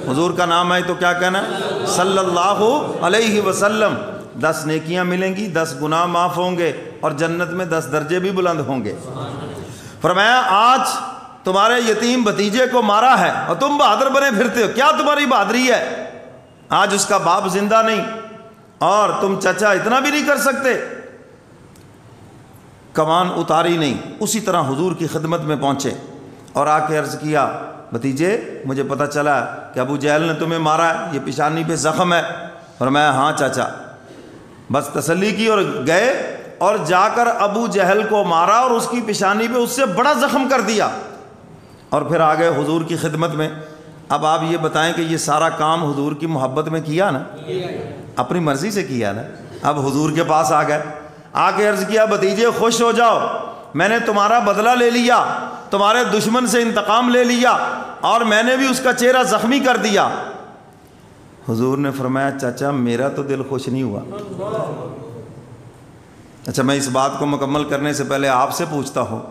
A: حضور کا نام ہے تو کیا کہنا، صلی اللہ علیہ وسلم، 10 نیکیاں ملیں گی، 10 گناہ معاف ہوں گے اور جنت میں 10 درجے بھی بلند ہوں گے۔ فرمایا آج تمہارے یتیم بھتیجے کو مارا ہے اور تم بہادر بنے پھرتے ہو، کیا تمہاری بہادری ہے؟ آج اس کا باپ زندہ نہیں اور تم چچا اتنا بھی نہیں کر سکتے؟ کمان اتاری نہیں، اسی طرح حضور کی خدمت میں پہنچے اور آ کے عرض کیا بھتیجے مجھے پتہ چلا کہ ابو جہل نے تمہیں مارا ہے، یہ پیشانی پہ زخم ہے۔ فرمایا ہاں چاچا، بس تسلی کی اور گئے اور جا کر ابو جہل کو مارا اور اس کی پیشانی پہ اس سے بڑا زخم کر دیا اور پھر آ گئے حضور کی خدمت میں۔ اب آپ یہ بتائیں کہ یہ سارا کام حضور کی محبت میں کیا نا، اپنی مرضی سے کیا نا۔ اب حضور کے پاس آ گئے، آ کے عرض کیا بھتیجے خوش ہو جاؤ، میں نے تمہارا بدلہ لے لیا، تمہارے دشمن سے انتقام لے لیا اور میں نے بھی اس کا چہرہ زخمی کر دیا۔ حضور نے فرمایا چچا میرا تو دل خوش نہیں ہوا۔ اچھا میں اس بات کو مکمل کرنے سے پہلے آپ سے پوچھتا ہوں،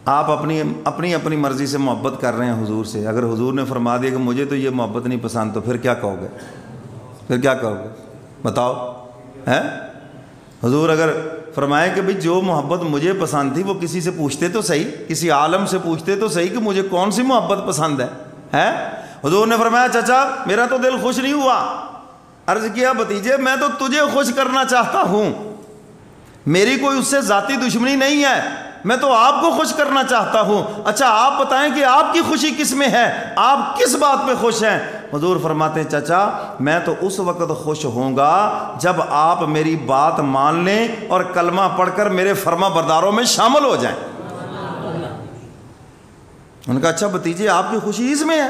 A: آپ اپنی مرضی سے محبت کر رہے ہیں حضور سے، اگر حضور نے فرما دیا کہ مجھے تو یہ محبت نہیں پسند تو پھر کیا کہو گے؟ پھر کیا کہو گے بتاؤ؟ حضور اگر فرمائے کہ بھئی جو محبت مجھے پسند تھی وہ کسی سے پوچھتے تو صحیح، کسی عالم سے پوچھتے تو صحیح کہ مجھے کون سی محبت پسند ہے؟ حضور نے فرمایا چچا میرا تو دل خوش نہیں ہوا۔ عرض کیا بھتیجے میں تو تجھے خوش کرنا چاہتا ہوں، میری کوئی اس سے ذاتی دشمنی نہیں ہے، میں تو آپ کو خوش کرنا چاہتا ہوں۔ اچھا آپ بتائیں کہ آپ کی خوشی کس میں ہے، آپ کس بات پہ خوش ہیں؟ حضور فرماتے ہیں چچا میں تو اس وقت خوش ہوں گا جب آپ میری بات مان لیں اور کلمہ پڑھ کر میرے فرما برداروں میں شامل ہو جائیں۔ ان کا اچھا بھتیجے آپ کی خوشی اس میں ہے؟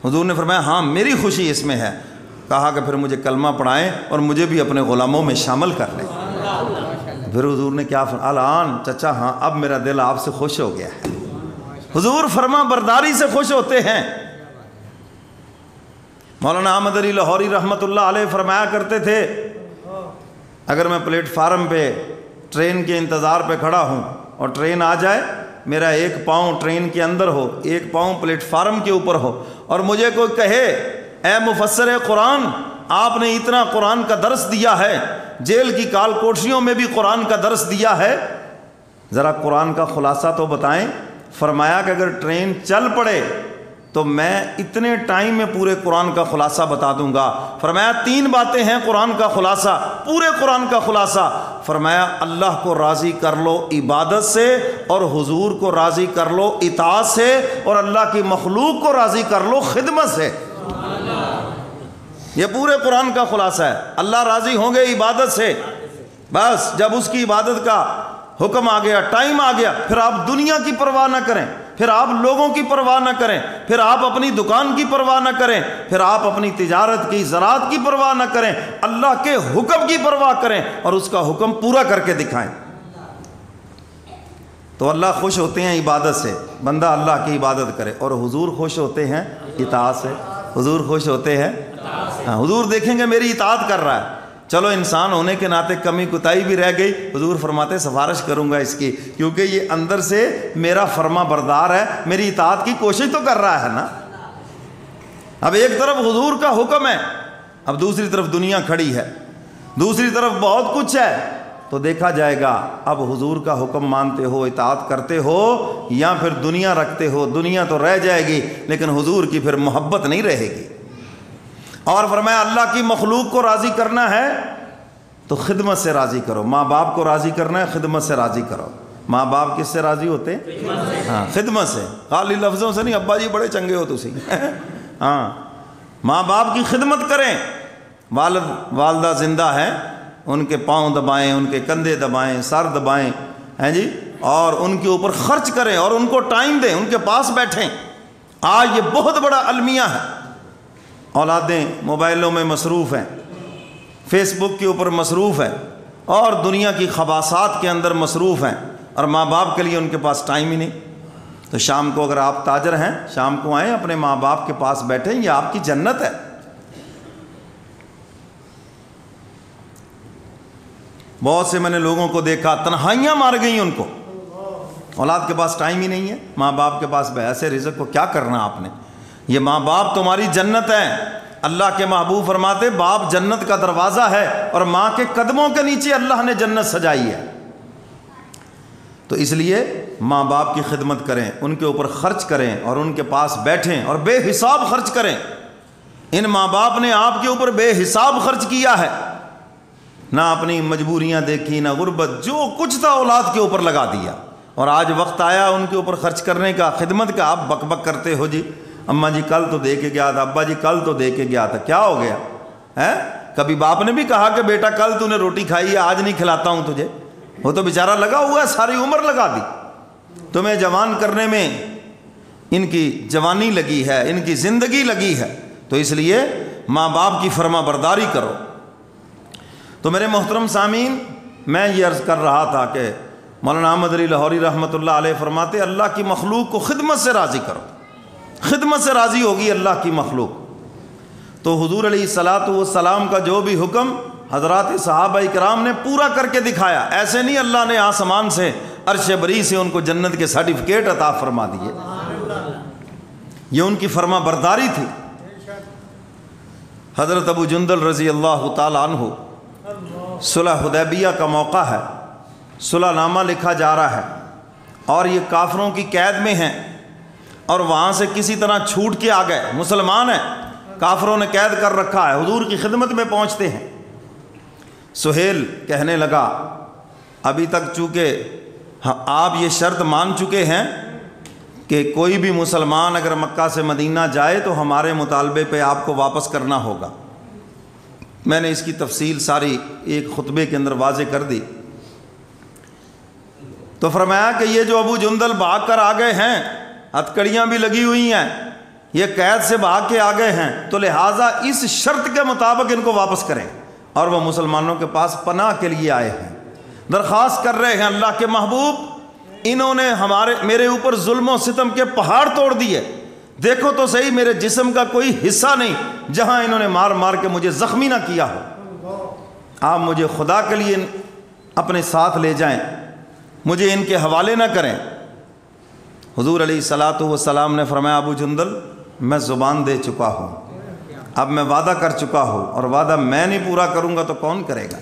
A: حضور نے فرمایا ہاں میری خوشی اس میں ہے۔ کہا کہ پھر مجھے کلمہ پڑھائیں اور مجھے بھی اپنے غلاموں میں شامل کر لیں۔ پھر حضور نے کیا فرمایا الان چچا ہاں اب میرا دل آپ سے خوش ہو گیا ہے۔ حضور فرما برداری سے خوش ہوتے ہیں۔ مولانا احمد علی لاہوری رحمۃ اللہ علیہ فرمایا کرتے تھے اگر میں پلیٹ فارم پہ ٹرین کے انتظار پہ کھڑا ہوں اور ٹرین آ جائے، میرا ایک پاؤں ٹرین کے اندر ہو ایک پاؤں پلیٹ فارم کے اوپر ہو اور مجھے کوئی کہے اے مفسر قرآن آپ نے اتنا قرآن کا درس دیا ہے، جیل کی کال کوٹریوں میں بھی قرآن کا درس دیا ہے، ذرا قرآن کا خلاصہ تو بتائیں۔ فرمایا کہ اگر ٹرین چل پڑے تو میں اتنے ٹائم میں پورے قرآن کا خلاصہ بتا دوں گا۔ فرمایا 3 باتیں ہیں قرآن کا خلاصہ، پورے قرآن کا خلاصہ۔ فرمایا اللہ کو راضی کر لو عبادت سے اور حضور کو راضی کر لو اطاعت سے اور اللہ کی مخلوق کو راضی کر لو خدمت سے۔ یہ پورے قرآن کا خلاصہ ہے۔ اللہ راضی ہوں گے عبادت سے، بس جب اس کی عبادت کا حکم آ گیا، ٹائم آ گیا، پھر آپ دنیا کی پرواہ نہ کریں، پھر آپ لوگوں کی پرواہ نہ کریں، پھر آپ اپنی دکان کی پرواہ نہ کریں، پھر آپ اپنی تجارت کی زراعت کی پرواہ نہ کریں، اللہ کے حکم کی پرواہ کریں اور اس کا حکم پورا کر کے دکھائیں۔ تو اللہ خوش ہوتے ہیں عبادت سے، بندہ اللہ کی عبادت کرے، اور حضور خوش ہوتے ہیں اطاعت سے۔ حضور خوش ہوتے ہیں، حضور دیکھیں گے میری اطاعت کر رہا ہے، چلو انسان ہونے کے ناطے کمی کوتاہی بھی رہ گئی، حضور فرماتے سفارش کروں گا اس کی، کیونکہ یہ اندر سے میرا فرما بردار ہے، میری اطاعت کی کوشش تو کر رہا ہے نا۔ اب ایک طرف حضور کا حکم ہے، اب دوسری طرف دنیا کھڑی ہے، دوسری طرف بہت کچھ ہے، تو دیکھا جائے گا اب حضور کا حکم مانتے ہو اطاعت کرتے ہو یا پھر دنیا رکھتے ہو۔ دنیا تو رہ جائے گی لیکن حضور کی پھر محبت نہیں رہے گی۔ اور فرمایا اللہ کی مخلوق کو راضی کرنا ہے تو خدمت سے راضی کرو، ماں باپ کو راضی کرنا ہے خدمت سے راضی کرو۔ ماں باپ کس سے راضی ہوتے ہیں؟ ہاں خدمت سے، خالی لفظوں سے نہیں، ابا جی بڑے چنگے ہو تسی ہاں ماں باپ کی خدمت کریں۔ والد والدہ زندہ ہیں، ان کے پاؤں دبائیں، ان کے کندھے دبائیں، سر دبائیں، ہیں جی، اور ان کے اوپر خرچ کریں اور ان کو ٹائم دیں، ان کے پاس بیٹھیں آج یہ بہت بڑا المیہ ہے، اولادیں موبائلوں میں مصروف ہیں، فیس بک کے اوپر مصروف ہیں، اور دنیا کی خباثات کے اندر مصروف ہیں، اور ماں باپ کے لیے ان کے پاس ٹائم ہی نہیں۔ تو شام کو اگر آپ تاجر ہیں، شام کو آئیں، اپنے ماں باپ کے پاس بیٹھیں، یہ آپ کی جنت ہے۔ بہت سے میں نے لوگوں کو دیکھا تنہائیاں مار گئیں ان کو، اولاد کے پاس ٹائم ہی نہیں ہے، ماں باپ کے پاس ایسے رزق کو کیا کرنا آپ نے؟ یہ ماں باپ تمہاری جنت ہے۔ اللہ کے محبوب فرماتے باپ جنت کا دروازہ ہے، اور ماں کے قدموں کے نیچے اللہ نے جنت سجائی ہے۔ تو اس لیے ماں باپ کی خدمت کریں، ان کے اوپر خرچ کریں، اور ان کے پاس بیٹھیں اور بے حساب خرچ کریں۔ ان ماں باپ نے آپ کے اوپر بے حساب خرچ کیا ہے، نہ اپنی مجبوریاں دیکھی، نہ غربت، جو کچھ تھا اولاد کے اوپر لگا دیا، اور آج وقت آیا ان کے اوپر خرچ کرنے کا، خدمت کا۔ آپ بک بک کرتے ہو، جی اماں جی کل تو دے کے گیا تھا، ابا جی کل تو دے کے گیا تھا، کیا ہو گیا ہے؟ کبھی باپ نے بھی کہا کہ بیٹا کل تو نے روٹی کھائی ہے، آج نہیں کھلاتا ہوں تجھے؟ وہ تو بیچارہ لگا ہوا ہے، ساری عمر لگا دی، تمہیں جوان کرنے میں ان کی جوانی لگی ہے، ان کی زندگی لگی ہے۔ تو اس لیے ماں باپ کی فرما برداری کرو۔ تو میرے محترم سامعین، میں یہ عرض کر رہا تھا کہ مولانا احمد علی لاہوری رحمۃ اللہ علیہ فرماتے اللہ کی مخلوق کو خدمت سے راضی کرو، خدمت سے راضی ہوگی اللہ کی مخلوق۔ تو حضور علیہ الصلوۃ والسلام کا جو بھی حکم حضرات صحابہ کرام نے پورا کر کے دکھایا، ایسے نہیں اللہ نے آسمان سے عرش بری سے ان کو جنت کے سرٹیفکیٹ عطا فرما دیے، یہ ان کی فرما برداری تھی۔ حضرت ابو جندل رضی اللہ تعالیٰ عنہ، صلح حدیبیہ کا موقع ہے، صلح نامہ لکھا جا رہا ہے، اور یہ کافروں کی قید میں ہیں، اور وہاں سے کسی طرح چھوٹ کے آ گئے، مسلمان ہیں، کافروں نے قید کر رکھا ہے، حضور کی خدمت میں پہنچتے ہیں۔ سہیل کہنے لگا ابھی تک چونکہ آپ یہ شرط مان چکے ہیں کہ کوئی بھی مسلمان اگر مکہ سے مدینہ جائے تو ہمارے مطالبے پہ آپ کو واپس کرنا ہوگا۔ میں نے اس کی تفصیل ساری ایک خطبے کے اندر واضح کر دی۔ تو فرمایا کہ یہ جو ابو جندل بھاگ کر آ گئے ہیں، ہتھکڑیاں بھی لگی ہوئی ہیں، یہ قید سے بھاگ کے آ گئے ہیں، تو لہٰذا اس شرط کے مطابق ان کو واپس کریں۔ اور وہ مسلمانوں کے پاس پناہ کے لیے آئے ہیں، درخواست کر رہے ہیں اللہ کے محبوب انہوں نے میرے اوپر ظلم و ستم کے پہاڑ توڑ دیے، دیکھو تو صحیح میرے جسم کا کوئی حصہ نہیں جہاں انہوں نے مار مار کے مجھے زخمی نہ کیا ہو، آپ مجھے خدا کے لیے اپنے ساتھ لے جائیں، مجھے ان کے حوالے نہ کریں۔ حضور علیہ الصلوۃ والسلام نے فرمایا ابو جندل میں زبان دے چکا ہوں، اب میں وعدہ کر چکا ہوں، اور وعدہ میں نہیں پورا کروں گا تو کون کرے گا؟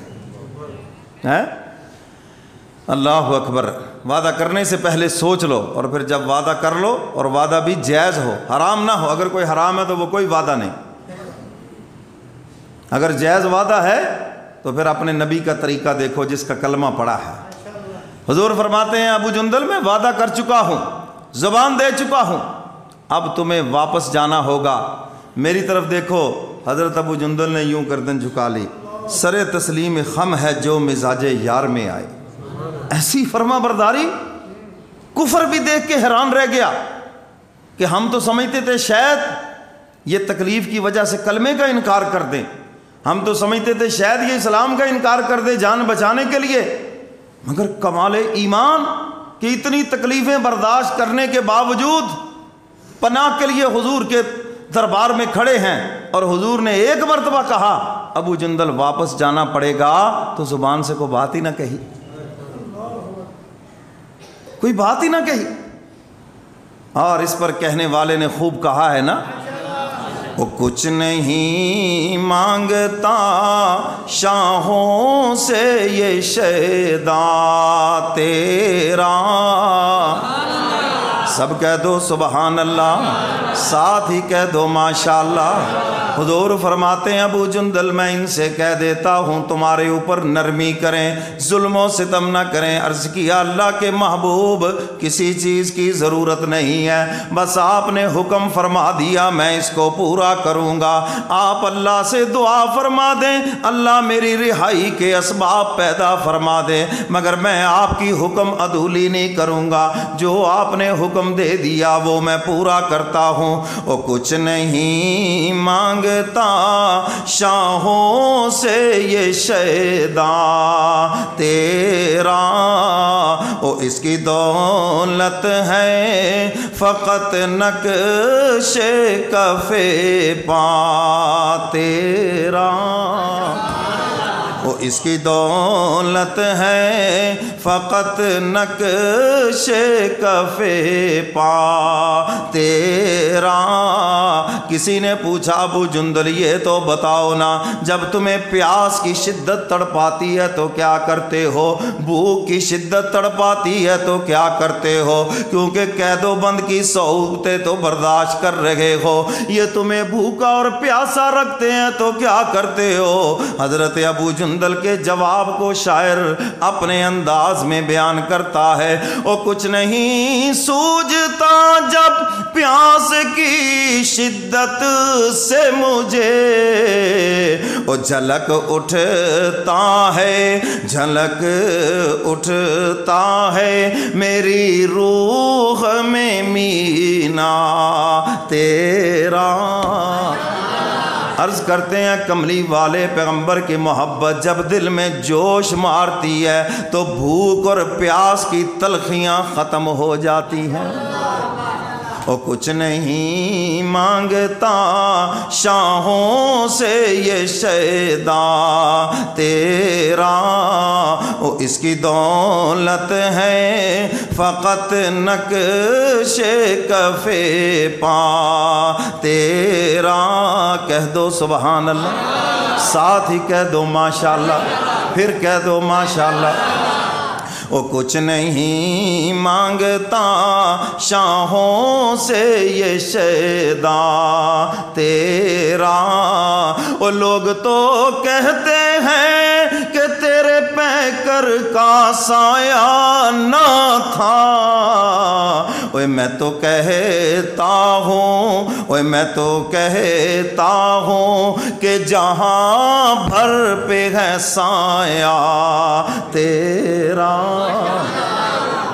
A: اللہ اکبر۔ وعدہ کرنے سے پہلے سوچ لو، اور پھر جب وعدہ کر لو اور وعدہ بھی جائز ہو، حرام نہ ہو۔ اگر کوئی حرام ہے تو وہ کوئی وعدہ نہیں، اگر جائز وعدہ ہے تو پھر اپنے نبی کا طریقہ دیکھو جس کا کلمہ پڑا ہے۔ حضور فرماتے ہیں ابو جندل میں وعدہ کر چکا ہوں، زبان دے چکا ہوں، اب تمہیں واپس جانا ہوگا۔ میری طرف دیکھو، حضرت ابو جندل نے یوں گردن جھکا لی، سر تسلیم خم ہے جو مزاج یار میں آئے۔ ایسی فرما برداری، کفر بھی دیکھ کے حیران رہ گیا کہ ہم تو سمجھتے تھے شاید یہ تکلیف کی وجہ سے کلمے کا انکار کر دیں، ہم تو سمجھتے تھے شاید یہ اسلام کا انکار کر دیں جان بچانے کے لیے، مگر کمال ایمان کہ اتنی تکلیفیں برداشت کرنے کے باوجود پناہ کے لیے حضور کے دربار میں کھڑے ہیں، اور حضور نے ایک مرتبہ کہا ابو جندل واپس جانا پڑے گا، تو زبان سے کوئی بات ہی نہ کہی، کوئی بات ہی نہ کہی۔ اور اس پر کہنے والے نے خوب کہا ہے نا، وہ کچھ نہیں مانگتا شاہوں سے یہ شیدا تیرا، سب کہہ دو سبحان اللہ، ساتھ ہی کہہ دو ماشاءاللہ، حضور فرماتے ہیں ابو جندل میں ان سے کہہ دیتا ہوں تمہارے اوپر نرمی کریں، ظلم و ستم نہ کریں۔ عرض کیا اللہ کے محبوب کسی چیز کی ضرورت نہیں ہے، بس آپ نے حکم فرما دیا میں اس کو پورا کروں گا۔ آپ اللہ سے دعا فرما دیں اللہ میری رہائی کے اسباب پیدا فرما دے، مگر میں آپ کی حکم عدولی نہیں کروں گا، جو آپ نے حکم دے دیا وہ میں پورا کرتا ہوں۔ وہ کچھ نہیں مانگتا شاہوں سے یہ شیدا تیرا، وہ اس کی دولت ہے فقط نقش کف پا تیرا، وہ اس کی دولت ہے فقط نقش کف پا تیرا۔ کسی نے پوچھا ابو جندل یہ تو بتاؤ نا، جب تمہیں پیاس کی شدت تڑپاتی ہے تو کیا کرتے ہو، بھوک کی شدت تڑپاتی ہے تو کیا کرتے ہو، کیونکہ قید و بند کی صعوبتیں تو برداشت کر رہے ہو، یہ تمہیں بھوکا اور پیاسا رکھتے ہیں تو کیا کرتے ہو۔ حضرت ابو جندل کے جواب کو شاعر اپنے انداز میں بیان کرتا ہے، وہ کچھ نہیں سوجھتا جب پیاس کی شدت سے مجھے، وہ جھلک اٹھتا ہے جھلک اٹھتا ہے میری روح میں مینا تیرا۔ عرض کرتے ہیں کملی والے پیغمبر کی محبت جب دل میں جوش مارتی ہے تو بھوک اور پیاس کی تلخیاں ختم ہو جاتی ہیں۔ وہ کچھ نہیں مانگتا شاہوں سے یہ شیدا تیرا، وہ اس کی دولت ہے فقط نقش کف پا تیرا۔ کہہ دو سبحان اللہ، ساتھ ہی کہہ دو ماشاءاللہ، پھر کہہ دو ماشاءاللہ۔ وہ کچھ نہیں مانگتا شاہوں سے یہ شیدا تیرا، وہ لوگ تو کہتے ہیں کہ تیرے پیکر کا سایہ نہ تھا، اوے میں تو کہتا ہوں، اوے میں تو کہتا ہوں کہ جہاں بھر پہ ہے سایہ تیرا۔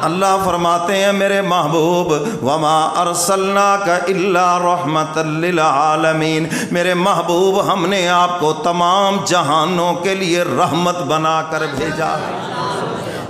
A: اللہ فرماتے ہیں میرے محبوب وما ارسلناک الا رحمت للعالمین، میرے محبوب ہم نے آپ کو تمام جہانوں کے لیے رحمت بنا کر بھیجا۔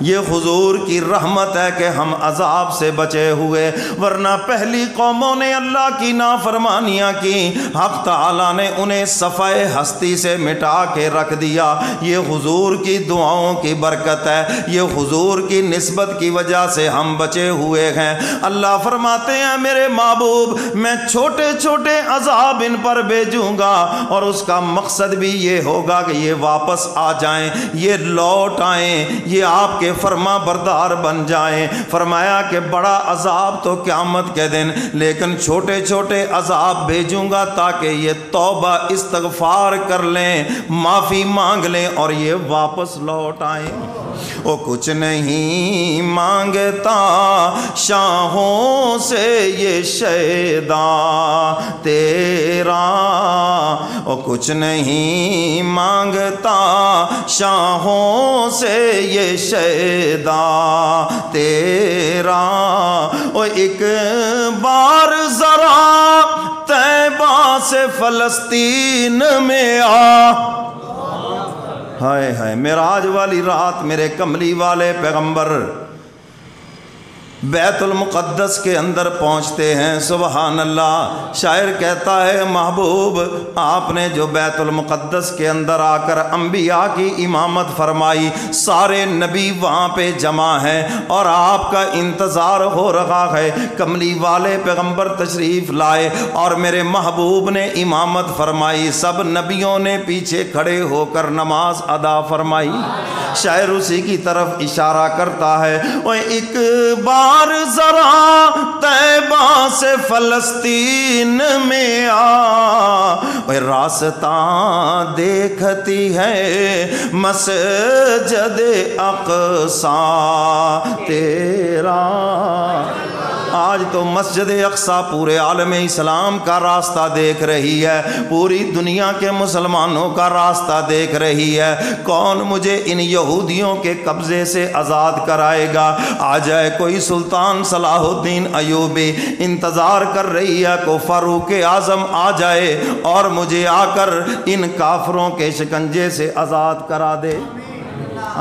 A: یہ حضور کی رحمت ہے کہ ہم عذاب سے بچے ہوئے، ورنہ پہلی قوموں نے اللہ کی نافرمانیاں کی، حق تعالیٰ نے انہیں صفحہ ہستی سے مٹا کے رکھ دیا۔ یہ حضور کی دعاؤں کی برکت ہے، یہ حضور کی نسبت کی وجہ سے ہم بچے ہوئے ہیں۔ اللہ فرماتے ہیں میرے محبوب میں چھوٹے چھوٹے عذاب ان پر بھیجوں گا، اور اس کا مقصد بھی یہ ہوگا کہ یہ واپس آ جائیں، یہ لوٹ آئیں، یہ آپ کے فرما بردار بن جائیں۔ فرمایا کہ بڑا عذاب تو قیامت کے دن، لیکن چھوٹے چھوٹے عذاب بھیجوں گا تاکہ یہ توبہ استغفار کر لیں، معافی مانگ لیں اور یہ واپس لوٹ آئیں۔ وہ کچھ نہیں مانگتا شاہوں سے یہ شیدا تیرا، وہ کچھ نہیں مانگتا شاہوں سے یہ شیدا تیرا۔ وہ ایک بار ذرا طیبہ سے فلسطین میں آ، ہائے ہائے معراج والی رات میرے کملی والے پیغمبر بیت المقدس کے اندر پہنچتے ہیں۔ سبحان اللہ، شاعر کہتا ہے محبوب آپ نے جو بیت المقدس کے اندر آ کر انبیاء کی امامت فرمائی، سارے نبی وہاں پہ جمع ہیں اور آپ کا انتظار ہو رہا ہے۔ کملی والے پیغمبر تشریف لائے اور میرے محبوب نے امامت فرمائی، سب نبیوں نے پیچھے کھڑے ہو کر نماز ادا فرمائی۔ شاعر اسی کی طرف اشارہ کرتا ہے، وہ ایک بار ذرا طیبہ سے فلسطین میں آ، راستہ دیکھتی ہے مسجد اقصی تیرا۔ آج تو مسجد اقصی پورے عالم اسلام کا راستہ دیکھ رہی ہے، پوری دنیا کے مسلمانوں کا راستہ دیکھ رہی ہے۔ کون مجھے ان یہودیوں کے قبضے سے آزاد کرائے گا؟ آ جائے کوئی سلطان صلاح الدین ایوبی، انتظار کر رہی ہے کو فاروق اعظم آ جائے اور مجھے آ کر ان کافروں کے شکنجے سے آزاد کرا دے۔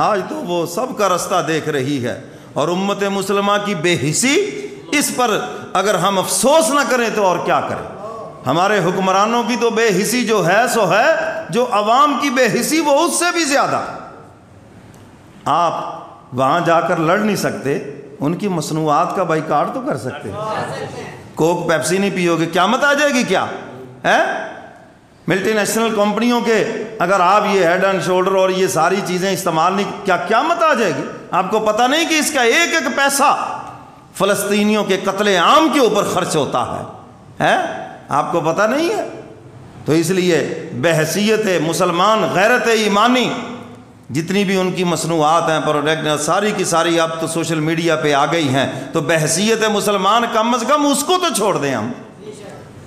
A: آج تو وہ سب کا راستہ دیکھ رہی ہے، اور امت مسلمہ کی بے حسی، اس پر اگر ہم افسوس نہ کریں تو اور کیا کریں؟ ہمارے حکمرانوں کی تو بے حسی جو ہے سو ہے، جو عوام کی بے حسی وہ اس سے بھی زیادہ۔ آپ وہاں جا کر لڑ نہیں سکتے، ان کی مصنوعات کا بائیکاٹ تو کر سکتے ہیں۔ کوک پیپسی نہیں پیو گے قیامت آ جائے گی کیا ہے؟ ملٹی نیشنل کمپنیوں کے اگر آپ یہ ہیڈ اینڈ شولڈر اور یہ ساری چیزیں استعمال نہیں، کیا قیامت آ جائے گی؟ آپ کو پتہ نہیں کہ اس کا ایک ایک پیسہ فلسطینیوں کے قتل عام کے اوپر خرچ ہوتا ہے؟ آپ کو پتہ نہیں ہے؟ تو اس لیے بحیثیت مسلمان غیرت ایمانی جتنی بھی ان کی مصنوعات ہیں، پروڈکٹ ہیں، ساری کی ساری اب تو سوشل میڈیا پہ آ گئی ہیں، تو بحیثیت مسلمان کم از کم اس کو تو چھوڑ دیں ہم۔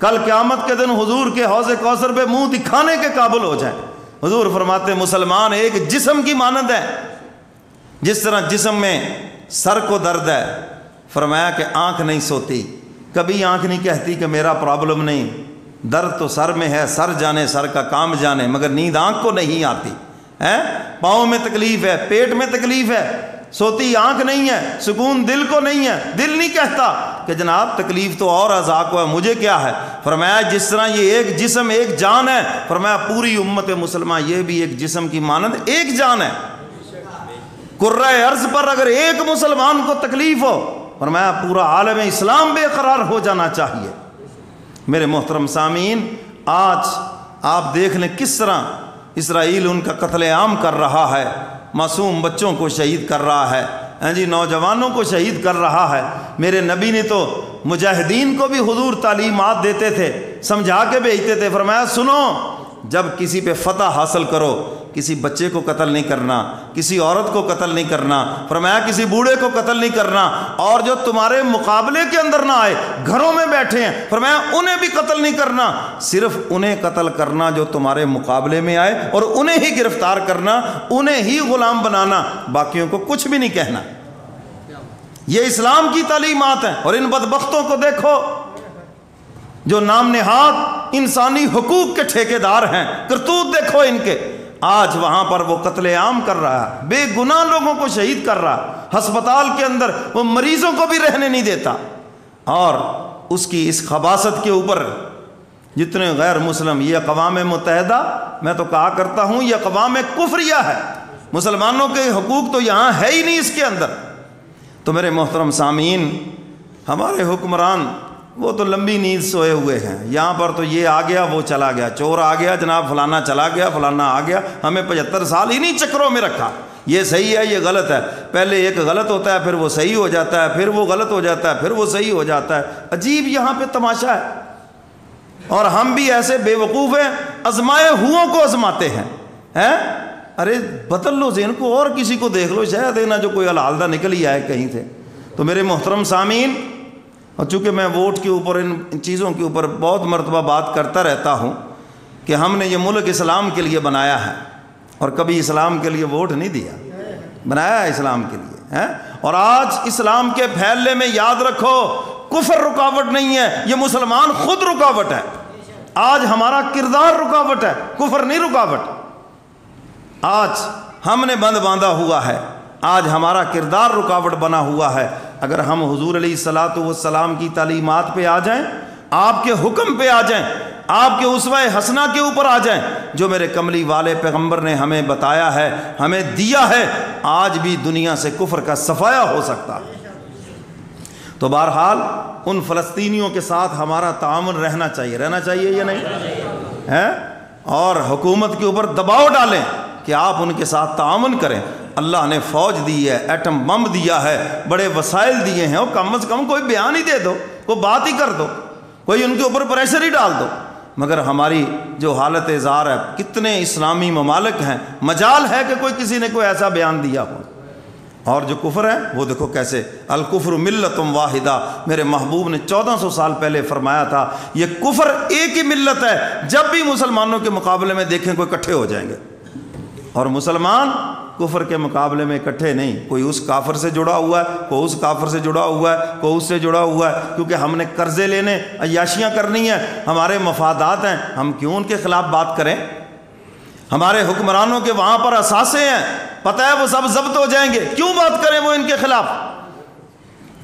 A: کل قیامت کے دن حضور کے حوض کوثر پہ منہ دکھانے کے قابل ہو جائیں۔ حضور فرماتے مسلمان ایک جسم کی مانند ہے، جس طرح جسم میں سر کو درد ہے، فرمایا کہ آنکھ نہیں سوتی، کبھی آنکھ نہیں کہتی کہ میرا پرابلم نہیں، درد تو سر میں ہے، سر جانے سر کا کام جانے، مگر نیند آنکھ کو نہیں آتی ہے۔ پاؤں میں تکلیف ہے، پیٹ میں تکلیف ہے، سوتی آنکھ نہیں ہے، سکون دل کو نہیں ہے، دل نہیں کہتا کہ جناب تکلیف تو اور اعضاء کو ہے، مجھے کیا ہے؟ فرمایا جس طرح یہ ایک جسم ایک جان ہے، فرمایا پوری امت مسلمہ یہ بھی ایک جسم کی مانند ایک جان ہے۔ کرۂ ارض پر اگر ایک مسلمان کو تکلیف ہو، فرمایا پورا عالم اسلام بے قرار ہو جانا چاہیے۔ میرے محترم سامعین، آج آپ دیکھ لیں کس طرح اسرائیل ان کا قتل عام کر رہا ہے، معصوم بچوں کو شہید کر رہا ہے، جی نوجوانوں کو شہید کر رہا ہے۔ میرے نبی نے تو مجاہدین کو بھی حضور تعلیمات دیتے تھے، سمجھا کے بھیجتے تھے، فرمایا سنو، جب کسی پہ فتح حاصل کرو، کسی بچے کو قتل نہیں کرنا، کسی عورت کو قتل نہیں کرنا، فرمایا کسی بوڑھے کو قتل نہیں کرنا، اور جو تمہارے مقابلے کے اندر نہ آئے، گھروں میں بیٹھے ہیں، فرمایا انہیں بھی قتل نہیں کرنا، صرف انہیں قتل کرنا جو تمہارے مقابلے میں آئے، اور انہیں ہی گرفتار کرنا، انہیں ہی غلام بنانا، باقیوں کو کچھ بھی نہیں کہنا۔ یہ اسلام کی تعلیمات ہیں۔ اور ان بدبختوں کو دیکھو جو نام نہاد انسانی حقوق کے ٹھیکیدار ہیں، کرتوت دیکھو ان کے۔ آج وہاں پر وہ قتل عام کر رہا ہے، بے گناہ لوگوں کو شہید کر رہا، ہسپتال کے اندر وہ مریضوں کو بھی رہنے نہیں دیتا، اور اس کی اس خباثت کے اوپر جتنے غیر مسلم، یہ اقوام متحدہ، میں تو کہا کرتا ہوں یہ اقوام کفریہ ہے، مسلمانوں کے حقوق تو یہاں ہے ہی نہیں اس کے اندر۔ تو میرے محترم سامعین، ہمارے حکمران وہ تو لمبی نیند سوئے ہوئے ہیں، یہاں پر تو یہ آ گیا وہ چلا گیا، چور آ گیا جناب، فلانا چلا گیا، فلانا آ گیا، ہمیں 75 سال انہی چکروں میں رکھا، یہ صحیح ہے یہ غلط ہے، پہلے ایک غلط ہوتا ہے پھر وہ صحیح ہو جاتا ہے، پھر وہ غلط ہو جاتا ہے پھر وہ صحیح ہو جاتا ہے، عجیب یہاں پہ تماشا ہے۔ اور ہم بھی ایسے بے وقوف ہیں، آزمائے ہوئوں کو آزماتے ہیں۔ ارے بدل لو ذہن کو اور کسی کو دیکھ لو، شاید نہ جو کوئی العالدہ نکل ہی آئے کہیں سے۔ تو میرے محترم سامعین، اور چونکہ میں ووٹ کے اوپر ان چیزوں کے اوپر بہت مرتبہ بات کرتا رہتا ہوں کہ ہم نے یہ ملک اسلام کے لیے بنایا ہے، اور کبھی اسلام کے لیے ووٹ نہیں دیا، بنایا ہے اسلام کے لیے، اور آج اسلام کے پھیلنے میں یاد رکھو کفر رکاوٹ نہیں ہے، یہ مسلمان خود رکاوٹ ہے۔ آج ہمارا کردار رکاوٹ ہے، کفر نہیں رکاوٹ۔ آج ہم نے بند باندھا ہوا ہے، آج ہمارا کردار رکاوٹ بنا ہوا ہے۔ اگر ہم حضور علیہ الصلاۃ والسلام کی تعلیمات پہ آ جائیں، آپ کے حکم پہ آ جائیں، آپ کے اسوہ حسنہ کے اوپر آ جائیں، جو میرے کملی والے پیغمبر نے ہمیں بتایا ہے، ہمیں دیا ہے، آج بھی دنیا سے کفر کا صفایا ہو سکتا۔ تو بہرحال ان فلسطینیوں کے ساتھ ہمارا تعاون رہنا چاہیے یا نہیں ہے؟ اور حکومت کے اوپر دباؤ ڈالیں کہ آپ ان کے ساتھ تعاون کریں۔ اللہ نے فوج دی ہے، ایٹم بم دیا ہے، بڑے وسائل دیے ہیں، اور کم از کم کوئی بیان ہی دے دو، کوئی بات ہی کر دو، کوئی ان کے اوپر پریشر ہی ڈال دو۔ مگر ہماری جو حالت اظہار ہے، کتنے اسلامی ممالک ہیں، مجال ہے کہ کوئی کسی نے کوئی ایسا بیان دیا ہو۔ اور جو کفر ہے وہ دیکھو کیسے، الکفر ملت واحدہ، میرے محبوب نے 1400 سال پہلے فرمایا تھا یہ کفر ایک ہی ملت ہے، جب بھی مسلمانوں کے مقابلے میں دیکھیں کوئی اکٹھے ہو جائیں گے، اور مسلمان کفر کے مقابلے میں اکٹھے نہیں، کوئی اس کافر سے جڑا ہوا ہے، کوئی اس کافر سے جڑا ہوا ہے، کوئی اس سے جڑا ہوا ہے، کیونکہ ہم نے قرضے لینے، عیاشیاں کرنی ہیں، ہمارے مفادات ہیں، ہم کیوں ان کے خلاف بات کریں؟ ہمارے حکمرانوں کے وہاں پر اثاثے ہیں، پتہ ہے وہ سب ضبط ہو جائیں گے، کیوں بات کریں وہ ان کے خلاف؟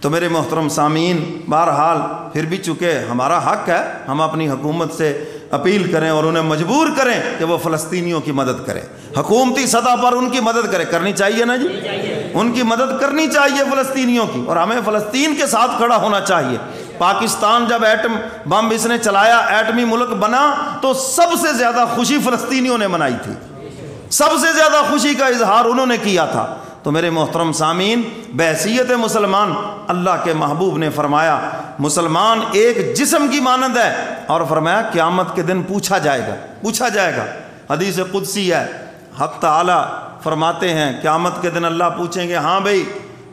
A: تو میرے محترم سامعین، بہرحال پھر بھی چونکہ ہمارا حق ہے، ہم اپنی حکومت سے اپیل کریں اور انہیں مجبور کریں کہ وہ فلسطینیوں کی مدد کریں، حکومتی سطح پر ان کی مدد کریں، کرنی چاہیے نا جی، ان کی مدد کرنی چاہیے فلسطینیوں کی، اور ہمیں فلسطین کے ساتھ کھڑا ہونا چاہیے۔ پاکستان جب ایٹم بم اس نے چلایا، ایٹمی ملک بنا، تو سب سے زیادہ خوشی فلسطینیوں نے منائی تھی، سب سے زیادہ خوشی کا اظہار انہوں نے کیا تھا۔ تو میرے محترم سامعین، بحیثیت مسلمان، اللہ کے محبوب نے فرمایا مسلمان ایک جسم کی مانند ہے، اور فرمایا قیامت کے دن پوچھا جائے گا، پوچھا جائے گا۔ حدیث قدسی ہے، حق تعالی فرماتے ہیں قیامت کے دن اللہ پوچھیں گے، ہاں بھائی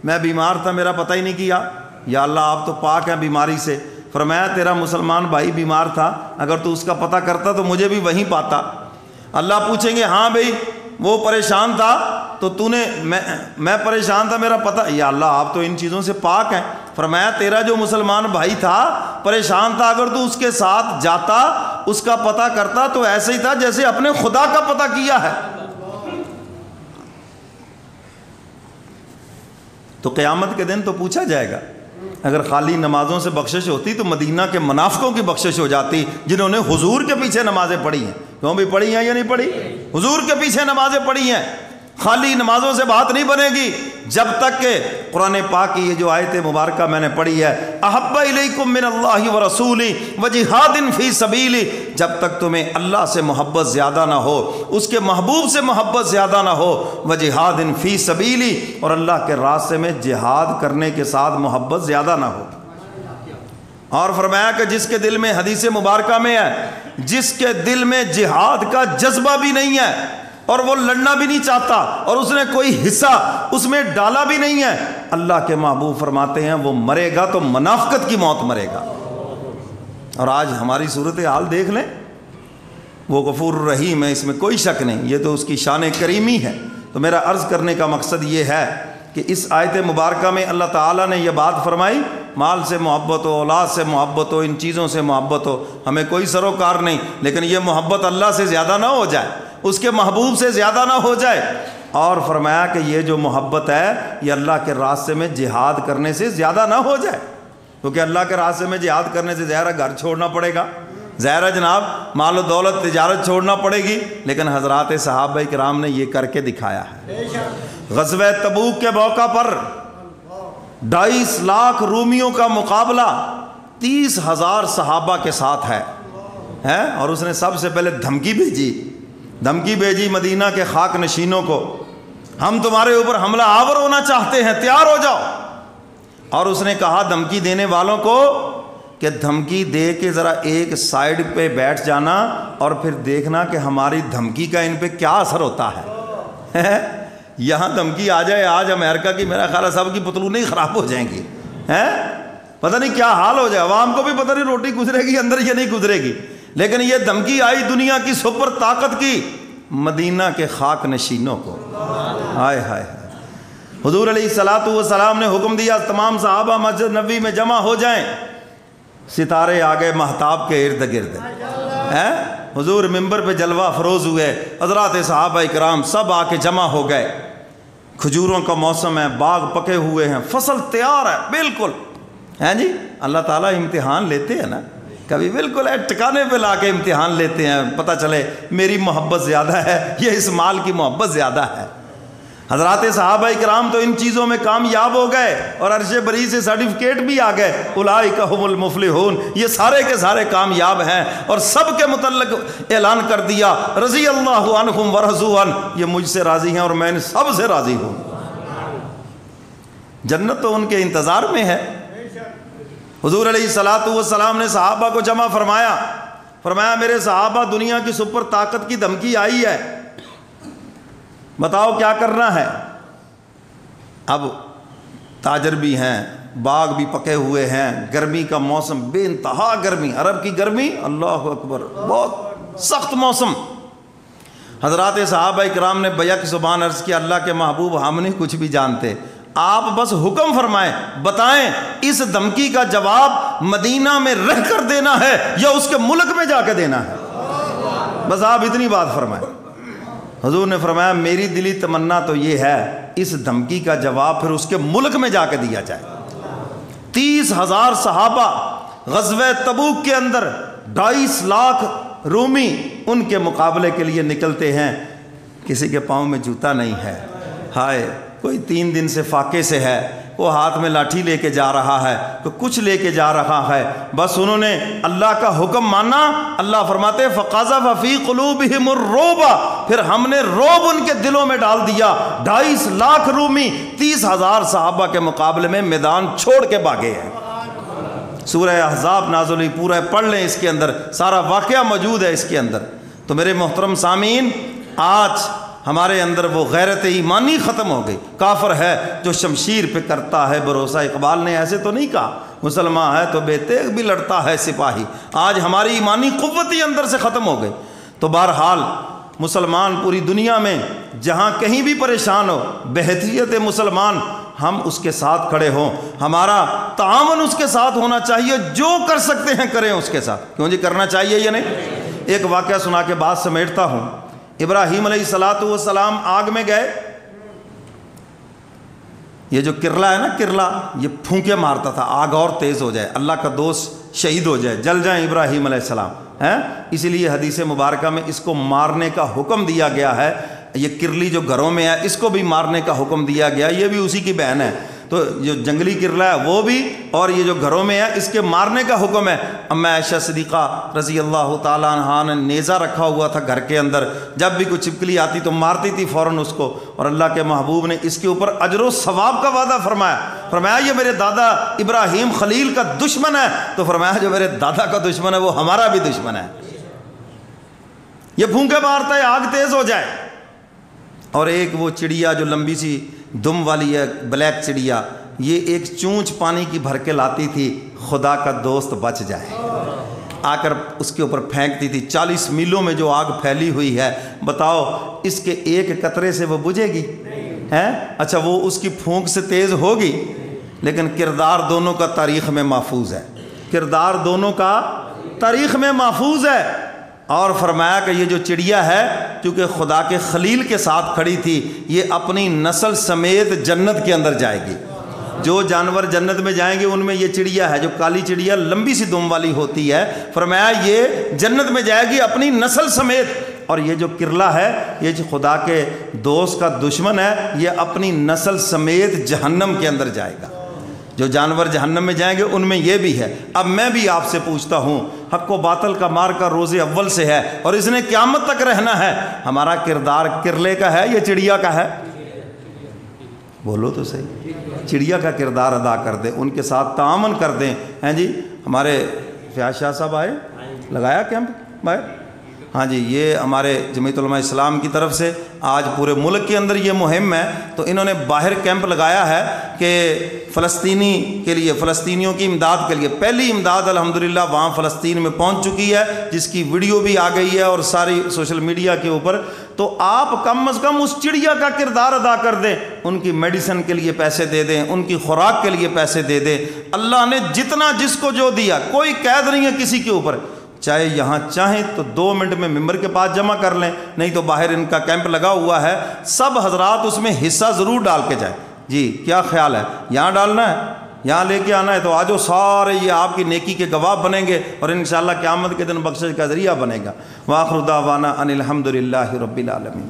A: میں بیمار تھا میرا پتہ ہی نہیں کیا، یا اللہ آپ تو پاک ہیں بیماری سے۔ فرمایا تیرا مسلمان بھائی بیمار تھا، اگر تو اس کا پتہ کرتا تو مجھے بھی وہیں پاتا۔ اللہ پوچھیں گے ہاں بھائی وہ پریشان تھا تو تو نے میں پریشان تھا میرا پتہ، یا اللہ آپ تو ان چیزوں سے پاک ہیں۔ فرمایا تیرا جو مسلمان بھائی تھا پریشان تھا، اگر تو اس کے ساتھ جاتا اس کا پتہ کرتا تو ایسے ہی تھا جیسے اپنے خدا کا پتہ کیا ہے۔ تو قیامت کے دن تو پوچھا جائے گا۔ اگر خالی نمازوں سے بخشش ہوتی تو مدینہ کے منافقوں کی بخشش ہو جاتی، جنہوں نے حضور کے پیچھے نمازیں پڑھی ہیں۔ کیوں بھی پڑھی ہیں یا نہیں پڑھی؟ حضور کے پیچھے نمازیں پڑھی ہیں۔ خالی نمازوں سے بات نہیں بنے گی جب تک کہ قرآن پاک کی یہ جو آیت مبارکہ میں نے پڑھی ہے، احب الیکم من اللہ ورسولہ وجہاد فی سبیلہ، جب تک تمہیں اللہ سے محبت زیادہ نہ ہو، اس کے محبوب سے محبت زیادہ نہ ہو، وجہاد فی سبیلہ، اور اللہ کے راستے میں جہاد کرنے کے ساتھ محبت زیادہ نہ ہو۔ اور فرمایا کہ جس کے دل میں، حدیث مبارکہ میں ہے، جس کے دل میں جہاد کا جذبہ بھی نہیں ہے اور وہ لڑنا بھی نہیں چاہتا اور اس نے کوئی حصہ اس میں ڈالا بھی نہیں ہے، اللہ کے محبوب فرماتے ہیں وہ مرے گا تو منافقت کی موت مرے گا۔ اور آج ہماری صورتحال دیکھ لیں، وہ غفور الرحیم ہے، اس میں کوئی شک نہیں، یہ تو اس کی شان کریمی ہے۔ تو میرا عرض کرنے کا مقصد یہ ہے کہ اس آیت مبارکہ میں اللہ تعالیٰ نے یہ بات فرمائی، مال سے محبت ہو، اولاد سے محبت ہو، ان چیزوں سے محبت ہو، ہمیں کوئی سروکار نہیں، لیکن یہ محبت اللہ سے زیادہ نہ ہو جائے، اس کے محبوب سے زیادہ نہ ہو جائے۔ اور فرمایا کہ یہ جو محبت ہے یہ اللہ کے راستے میں جہاد کرنے سے زیادہ نہ ہو جائے، کیونکہ اللہ کے راستے میں جہاد کرنے سے ظاہر گھر چھوڑنا پڑے گا، ظاہر جناب مال و دولت تجارت چھوڑنا پڑے گی، لیکن حضرات صحابہ کرام نے یہ کر کے دکھایا ہے۔ غزوہ تبوک کے موقع پر 2.5 لاکھ رومیوں کا مقابلہ 30,000 صحابہ کے ساتھ ہے، اور اس نے سب سے پہلے دھمکی بھیجی مدینہ کے خاک نشینوں کو، ہم تمہارے اوپر حملہ آور ہونا چاہتے ہیں، تیار ہو جاؤ۔ اور اس نے کہا دھمکی دینے والوں کو کہ دھمکی دے کے ذرا ایک سائیڈ پہ بیٹھ جانا اور پھر دیکھنا کہ ہماری دھمکی کا ان پہ کیا اثر ہوتا ہے۔ یہاں دھمکی آ جائے آج امریکہ کی، میرا خیال ہے سب کی پتلونیں خراب ہو جائیں گی، پتہ نہیں کیا حال ہو جائے، عوام کو بھی پتہ نہیں روٹی گزرے گی اندر یا نہیں گزرے گی۔ لیکن یہ دھمکی آئی دنیا کی سپر طاقت کی، مدینہ کے خاک نشینوں کو، ہائے ہائے۔ حضور علیہ الصلوۃ والسلام نے حکم دیا تمام صحابہ مسجد نبوی میں جمع ہو جائیں، ستارے آ گئے مہتاب کے ارد گرد، حضور ممبر پہ جلوہ افروز ہوئے، حضرات صحابہ کرام سب آ کے جمع ہو گئے، کھجوروں کا موسم ہے، باغ پکے ہوئے ہیں، فصل تیار ہے بالکل، ہیں جی۔ اللہ تعالیٰ امتحان لیتے ہیں نا، کبھی بالکل ٹکانے پہ لا کے امتحان لیتے ہیں، پتہ چلے میری محبت زیادہ ہے یہ اس مال کی محبت زیادہ ہے۔ حضرات صحابہ کرام تو ان چیزوں میں کامیاب ہو گئے اور عرش بری سے سرٹیفکیٹ بھی آ گئے، اولئک هم المفلحون، یہ سارے کے سارے کامیاب ہیں، اور سب کے متعلق اعلان کر دیا رضی اللہ عنہم ورضوا عنہ، یہ مجھ سے راضی ہیں اور میں ان سب سے راضی ہوں۔ جنت تو ان کے انتظار میں ہے، حضور علیہ الصلوۃ والسلام نے صحابہ کو جمع فرمایا میرے صحابہ، دنیا کی سپر طاقت کی دھمکی آئی ہے، بتاؤ کیا کرنا ہے؟ اب تاجر بھی ہیں، باغ بھی پکے ہوئے ہیں، گرمی کا موسم، بے انتہا گرمی، عرب کی گرمی، اللہ اکبر، بہت سخت موسم۔ حضرات صحابہ اکرام نے بیک زبان عرض کیا، اللہ کے محبوب ہم نہیں کچھ بھی جانتے، آپ بس حکم فرمائیں، بتائیں اس دھمکی کا جواب مدینہ میں رہ کر دینا ہے یا اس کے ملک میں جا کے دینا ہے، بس آپ اتنی بات فرمائیں۔ حضور نے فرمایا میری دلی تمنا تو یہ ہے اس دھمکی کا جواب پھر اس کے ملک میں جا کے دیا جائے۔ 30,000 صحابہ غزوہ تبوک کے اندر 2.5 لاکھ رومی ان کے مقابلے کے لیے نکلتے ہیں، کسی کے پاؤں میں جوتا نہیں ہے، ہائے کوئی 3 دن سے فاقے سے ہے، وہ ہاتھ میں لاٹھی لے کے جا رہا ہے، کوئی کچھ لے کے جا رہا ہے، بس انہوں نے اللہ کا حکم مانا۔ اللہ فرماتے فَقَذَفَ فِي قُلُوبِهِمُ الرُّعْبَ، پھر ہم نے رعب ان کے دلوں میں ڈال دیا۔ 2.5 لاکھ رومی 30,000 صحابہ کے مقابلے میں میدان چھوڑ کے بھاگے ہیں۔ سورہ احزاب نازل ہوئی، پورا پڑھ لیں، اس کے اندر سارا واقعہ موجود ہے اس کے اندر۔ تو میرے محترم سامعین، آج ہمارے اندر وہ غیرت ایمانی ختم ہو گئی۔ کافر ہے جو شمشیر پہ کرتا ہے بھروسہ، اقبال نے ایسے تو نہیں کہا، مسلمان ہے تو بے تیغ بھی لڑتا ہے سپاہی۔ آج ہماری ایمانی قوت ہی اندر سے ختم ہو گئی۔ تو بہرحال مسلمان پوری دنیا میں جہاں کہیں بھی پریشان ہو، بحیثیت مسلمان ہم اس کے ساتھ کھڑے ہوں، ہمارا تعاون اس کے ساتھ ہونا چاہیے، جو کر سکتے ہیں کریں اس کے ساتھ۔ کیوں جی کرنا چاہیے یا نہیں؟ ایک واقعہ سنا کے بات سمیٹتا ہوں۔ ابراہیم علیہ الصلوۃ والسلام آگ میں گئے، یہ جو کرلا ہے نا، کرلا یہ پھونکے مارتا تھا آگ اور تیز ہو جائے، اللہ کا دوست شہید ہو جائے، جل جائیں ابراہیم علیہ السلام، اسی لیے حدیث مبارکہ میں اس کو مارنے کا حکم دیا گیا ہے۔ یہ کرلی جو گھروں میں ہے اس کو بھی مارنے کا حکم دیا گیا، یہ بھی اسی کی بہن ہے، تو جو جنگلی کرلا ہے وہ بھی، اور یہ جو گھروں میں ہے اس کے مارنے کا حکم ہے۔ اما عائشہ صدیقہ رضی اللہ تعالیٰ عنہا نے نیزہ رکھا ہوا تھا گھر کے اندر، جب بھی کوئی چھپکلی آتی تو مارتی تھی فوراً اس کو، اور اللہ کے محبوب نے اس کے اوپر اجر و ثواب کا وعدہ فرمایا یہ میرے دادا ابراہیم خلیل کا دشمن ہے، تو فرمایا جو میرے دادا کا دشمن ہے وہ ہمارا بھی دشمن ہے، یہ پھونکے مارتا ہے آگ تیز ہو جائے۔ اور ایک وہ چڑیا جو لمبی سی دم والی ہے، بلیک چڑیا، یہ ایک چونچ پانی کی بھر کے لاتی تھی، خدا کا دوست بچ جائے، آ کر اس کے اوپر پھینکتی تھی۔ 40 میلوں میں جو آگ پھیلی ہوئی ہے، بتاؤ اس کے ایک قطرے سے وہ بجھے گی؟ اچھا وہ اس کی پھونک سے تیز ہوگی، لیکن کردار دونوں کا تاریخ میں محفوظ ہے، کردار دونوں کا تاریخ میں محفوظ ہے۔ اور فرمایا کہ یہ جو چڑیا ہے کیونکہ خدا کے خلیل کے ساتھ کھڑی تھی، یہ اپنی نسل سمیت جنت کے اندر جائے گی۔ جو جانور جنت میں جائیں گے ان میں یہ چڑیا ہے، جو کالی چڑیا لمبی سی دم والی ہوتی ہے، فرمایا یہ جنت میں جائے گی اپنی نسل سمیت۔ اور یہ جو کرلا ہے، یہ جو خدا کے دوست کا دشمن ہے، یہ اپنی نسل سمیت جہنم کے اندر جائے گا۔ جو جانور جہنم میں جائیں گے ان میں یہ بھی ہے۔ اب میں بھی آپ سے پوچھتا ہوں، حق و باطل کا مار کا روز اول سے ہے اور اس نے قیامت تک رہنا ہے، ہمارا کردار کرلے کا ہے یا چڑیا کا ہے؟ بولو تو صحیح، چڑیا کا کردار ادا کر دیں، ان کے ساتھ تعاون کر دیں۔ ہیں جی ہمارے فیاض شاہ صاحب آئے، لگایا کیمپ بھائی؟ ہاں جی، یہ ہمارے جمعیت علماء اسلام کی طرف سے آج پورے ملک کے اندر یہ مہم ہے، تو انہوں نے باہر کیمپ لگایا ہے کہ فلسطینی کے لیے، فلسطینیوں کی امداد کے لیے۔ پہلی امداد الحمدللہ وہاں فلسطین میں پہنچ چکی ہے، جس کی ویڈیو بھی آ گئی ہے اور ساری سوشل میڈیا کے اوپر۔ تو آپ کم از کم اس چڑیا کا کردار ادا کر دیں، ان کی میڈیسن کے لیے پیسے دے دیں، ان کی خوراک کے لیے پیسے دے دیں۔ اللہ نے جتنا جس کو جو دیا، کوئی قید نہیں ہے کسی کے اوپر، چاہے یہاں چاہیں تو 2 منٹ میں ممبر کے پاس جمع کر لیں، نہیں تو باہر ان کا کیمپ لگا ہوا ہے، سب حضرات اس میں حصہ ضرور ڈال کے جائیں۔ جی کیا خیال ہے؟ یہاں ڈالنا ہے، یہاں لے کے آنا ہے، تو آجو سارے یہ آپ کی نیکی کے گواہ بنیں گے اور انشاءاللہ قیامت کے دن بخشش کا ذریعہ بنے گا۔ وآخر دعوانا ان الحمدللہ رب العالمین۔